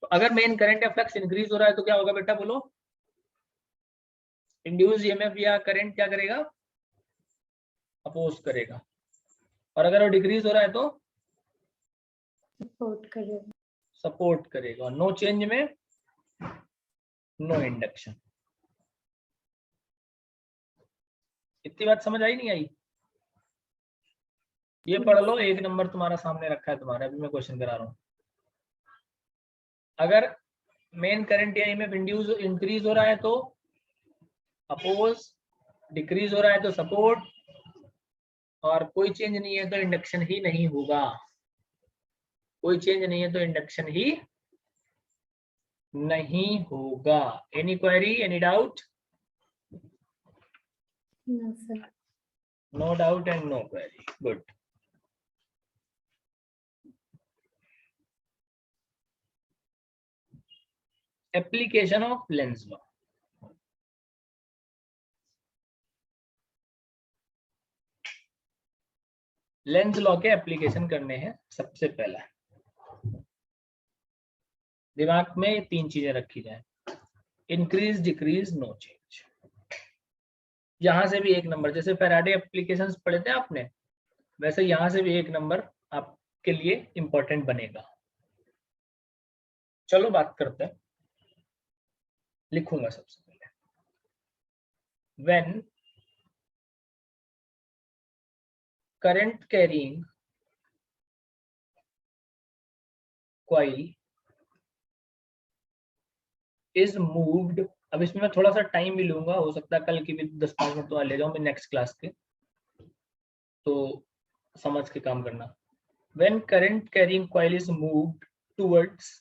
तो अगर मेन करंट या फ्लक्स इंक्रीज हो रहा है तो क्या होगा बेटा, बोलो? इंड्यूस्ड ईएमएफ या करंट क्या करेगा? अपोज करेगा। और अगर वो डिक्रीज हो रहा है तो
सपोर्ट करेगा।
सपोर्ट करेगा। नो चेंज में नो इंडक्शन। इतनी बात समझ आई नहीं आई? ये पढ़ लो, एक नंबर तुम्हारा सामने रखा है तुम्हारा, अभी मैं क्वेश्चन करा रहा हूँ। अगर मेन करंट या ईएमएफ इंड्यूस इंक्रीज हो रहा है तो अपोज, डिक्रीज हो रहा है तो सपोर्ट, और कोई चेंज नहीं है तो इंडक्शन ही नहीं होगा। कोई चेंज नहीं है तो इंडक्शन ही नहीं होगा। Any query, any doubt?
No sir.
No doubt and no query, good. Application of Lenz law. Lenz law के एप्लीकेशन करने हैं। सबसे पहला दिमाग में तीन चीजें रखी जाए, इंक्रीज, डिक्रीज, नो चेंज। यहां से भी एक नंबर, जैसे फैराडे एप्लीकेशंस पढ़े थे आपने, वैसे यहां से भी एक नंबर आपके लिए इंपॉर्टेंट बनेगा। चलो बात करते हैं, लिखूंगा सबसे पहले। When current carrying coil is moved, अब इसमें मैं थोड़ा सा टाइम भी लूंगा, हो सकता है कल की भी 10-5 मिनट तो ले जाऊं मैं नेक्स्ट क्लास के, तो समझ के काम करना। When current carrying coil is moved towards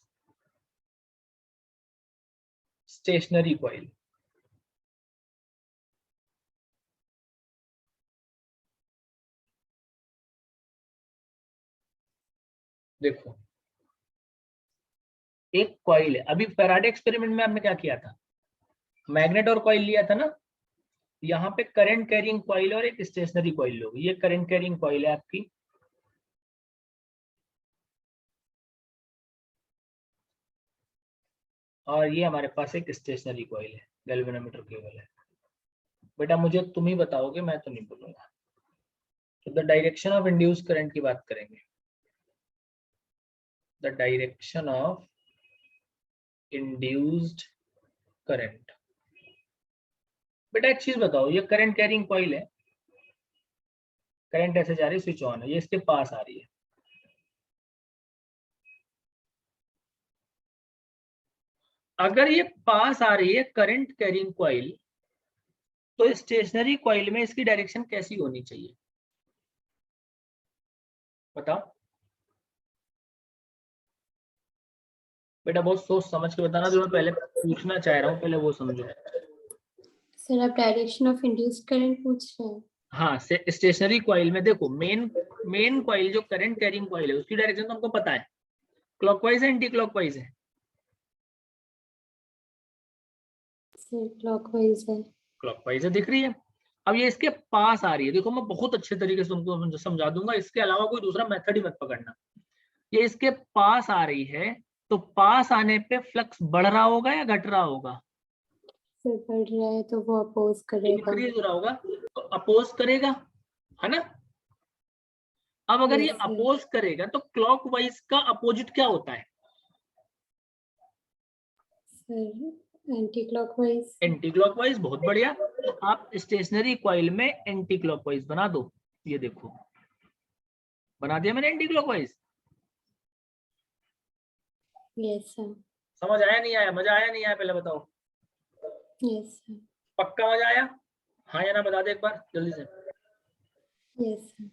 stationary coil, देखो एक कॉइल है, अभी फैराडे एक्सपेरिमेंट में आपने क्या किया था, मैग्नेट और कॉइल लिया था ना। यहाँ पे करंट कैरिंग कॉइल और एक स्टेशनरी कॉइल लोगे। ये करंट कैरिंग कॉइल है आपकी, और ये हमारे पास एक स्टेशनरी कॉइल है, गैल्वेनोमीटर केबल है। बेटा मुझे तुम ही बताओगे, मैं तो नहीं बोलूंगा। तो the direction of induce current की बात करेंगे। The direction of induced current. बेटा एक चीज बताओ, ये करंट कैरिंग कॉइल है, करंट ऐसे जा रही है, स्विच ऑन है, ये इसके पास आ रही है। अगर ये पास आ रही है करंट कैरिंग कॉइल, तो स्टेशनरी कॉइल में इसकी डायरेक्शन कैसी होनी चाहिए, बताओ? बेटा बहुत सोच समझ के बताना, जो मैं पहले पूछना चाह रहा हूँ पहले वो समझो।
सर आप डायरेक्शन ऑफ इंड्यूस्ड करंट पूछ रहे हैं?
हाँ, स्टेशनरी कॉइल में देखो, मेन कॉइल जो करंट कैरिंग कॉइल है उसकी डायरेक्शन तो हमको पता है, क्लॉकवाइज है एंटी क्लॉकवाइज है?
सर क्लॉकवाइज है।
क्लॉकवाइज है, दिख रही है। अब ये इसके पास आ रही है, देखो मैं बहुत अच्छे तरीके से तुमको समझा दूंगा, इसके अलावा कोई दूसरा मेथड ही मत पकड़ना। ये इसके पास आ रही है, तो पास आने पे फ्लक्स बढ़ रहा होगा या घट रहा होगा?
सर बढ़ रहा है तो वो अपोज करेगा।
इंक्रीज हो रहा होगा तो अपोज करेगा, है ना? अब अगर ये
Yes, sir.
अपोज करेगा तो क्लॉकवाइज का अपोजिट क्या होता है?
Sir, anti-clockwise.
Anti clockwise. बहुत बढ़िया। तो आप स्टेशनरी कॉइल में एंटी क्लॉकवाइज बना दो। ये देखो, बना दिया मैंने एंटी क्लॉकवाइज।
Yes, sir.
समझ आया नहीं आया? मजा आया नहीं आया? पहले बताओ।
Yes, sir.
पक्का मजा आया? हाँ या ना बता दे एक बार जल्दी से।
Yes, sir.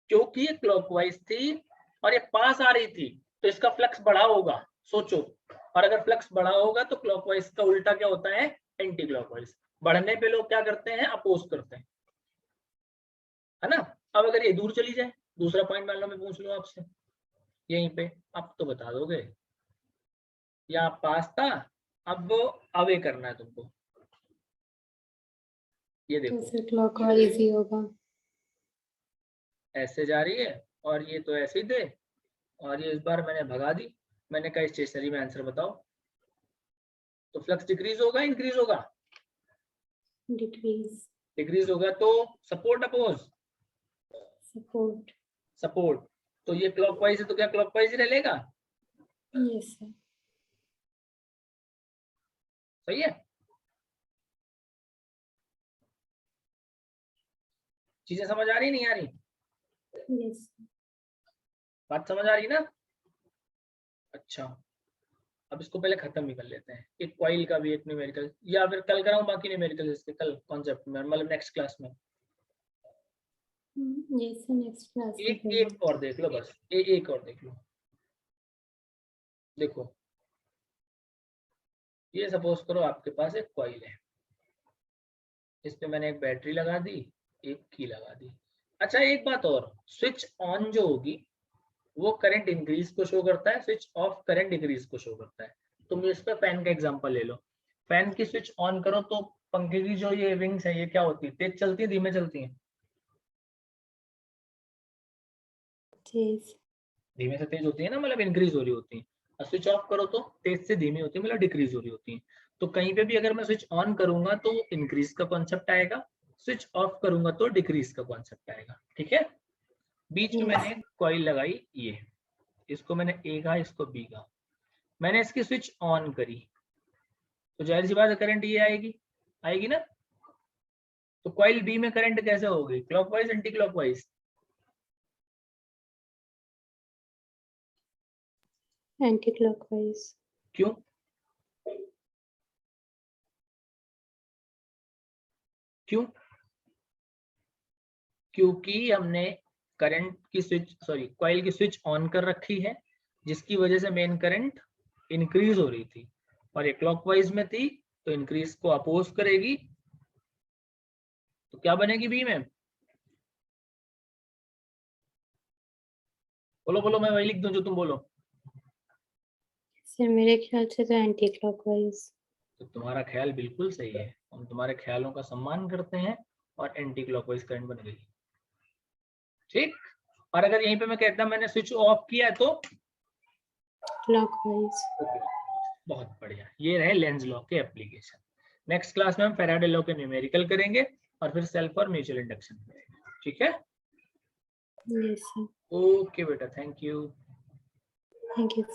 क्योंकि ये क्लॉकवाइज थी और ये पास आ रही थी तो इसका फ्लक्स बढ़ा होगा, सोचो। और अगर फ्लक्स बढ़ा होगा तो क्लॉकवाइज का उल्टा क्या होता है? Anti clockwise. बढ़ने पे लोग क्या करते हैं? अपोज करते हैं, है ना। अब अगर ये दूर चली जाए, दूसरा पॉइंट मान लो मैं पूछ लूं आपसे यहीं पे, आप तो बता दोगे। या पास था, अब वो अवे करना है तुमको। ये
तो
देखो,
फिर clockwise ही होगा.
ऐसे जा रही है और ये तो ऐसे ही थे और ये इस बार मैंने भगा दी। मैंने कहा स्टेशनरी में आंसर बताओ, तो फ्लक्स डिक्रीज होगा इंक्रीज होगा?
Decrease.
डिक्रीज होगा। तो सपोर्ट अपोज?
Support.
सपोर्ट। तो ये क्लॉकवाइज है तो क्या क्लॉकवाइज ही रहेगा?
Yes, sir.
सही है। चीजें समझ आ रही नहीं आ रही?
Yes.
बात समझ आ रही ना? अच्छा, अब इसको पहले खत्म भी कर लेते हैं। एक कॉइल का भी एक न्यूमेरिकल, या फिर कल कराऊं बाकी न्यूमेरिकल इसके, कल कॉन्सेप्ट में, मतलब नेक्स्ट क्लास में।
Yes, sir. Next class में
एक
करेंगे.
एक और देख लो बस, एक और देख लो। देखो, ये सपोज करो आपके पास एक कॉइल है, इस पे मैंने एक बैटरी लगा दी, एक की लगा दी। अच्छा एक बात और, स्विच ऑन जो होगी वो करंट इंक्रीज को शो करता है, स्विच ऑफ करंट डिक्रीज को शो करता है। तुम इस पे फैन का एग्जांपल ले लो। फैन की स्विच ऑन करो तो पंखे की जो ये विंग्स है ये क्या होती है? तेज चलती है धीमे चलती है?
Yes.
धीमे से तेज होती है ना, मतलब इंक्रीज हो रही होती है। और स्विच ऑफ करो तो तेज से धीमी होती है, मतलब डिक्रीज हो रही होती है। तो कहीं पे भी अगर मैं स्विच ऑन करूंगा तो इंक्रीज का कॉन्सेप्ट आएगा, स्विच ऑफ करूंगा तो डिक्रीज का कॉन्सेप्ट आएगा। ठीक है। बीच में
Yes.
मैंने कॉइल लगाई, ये इसको मैंने ए कहा, इसको बी कहा। मैंने इसकी स्विच ऑन करी तो जाहिर सी बात है करंट ये आएगी, आएगी ना। तो कॉइल बी में करंट कैसे होगी? Clockwise anti clockwise?
Anti-clockwise.
क्यों? क्यों? क्योंकि हमने करंट की स्विच, सॉरी कॉइल की स्विच ऑन कर रखी है, जिसकी वजह से मेन करंट इंक्रीज हो रही थी, और ये क्लॉकवाइज में थी तो इंक्रीज को अपोज करेगी। तो क्या बनेगी बी में? बोलो बोलो, मैं वही लिख दूं जो तुम बोलो।
सर मेरे ख्याल से तो anti-clockwise.
तो तुम्हारा ख्याल बिल्कुल सही है, हम तुम्हारे ख्यालों का सम्मान करते हैं, और एंटी क्लॉकवाइज करंट बन गई। ठीक। और अगर यहीं पे मैं कहता मैंने स्विच ऑफ किया है तो
Clockwise.
बहुत बढ़िया। ये रहे लेंज लॉ के एप्लीकेशन। नेक्स्ट क्लास में हम फैराडे लॉ के न्यूमेरिकल करेंगे और फिर सेल्फ और म्यूचुअल इंडक्शन करेंगे। ठीक है।
Yes, sir.
ओके बेटा, थैंक यू।
Thank you.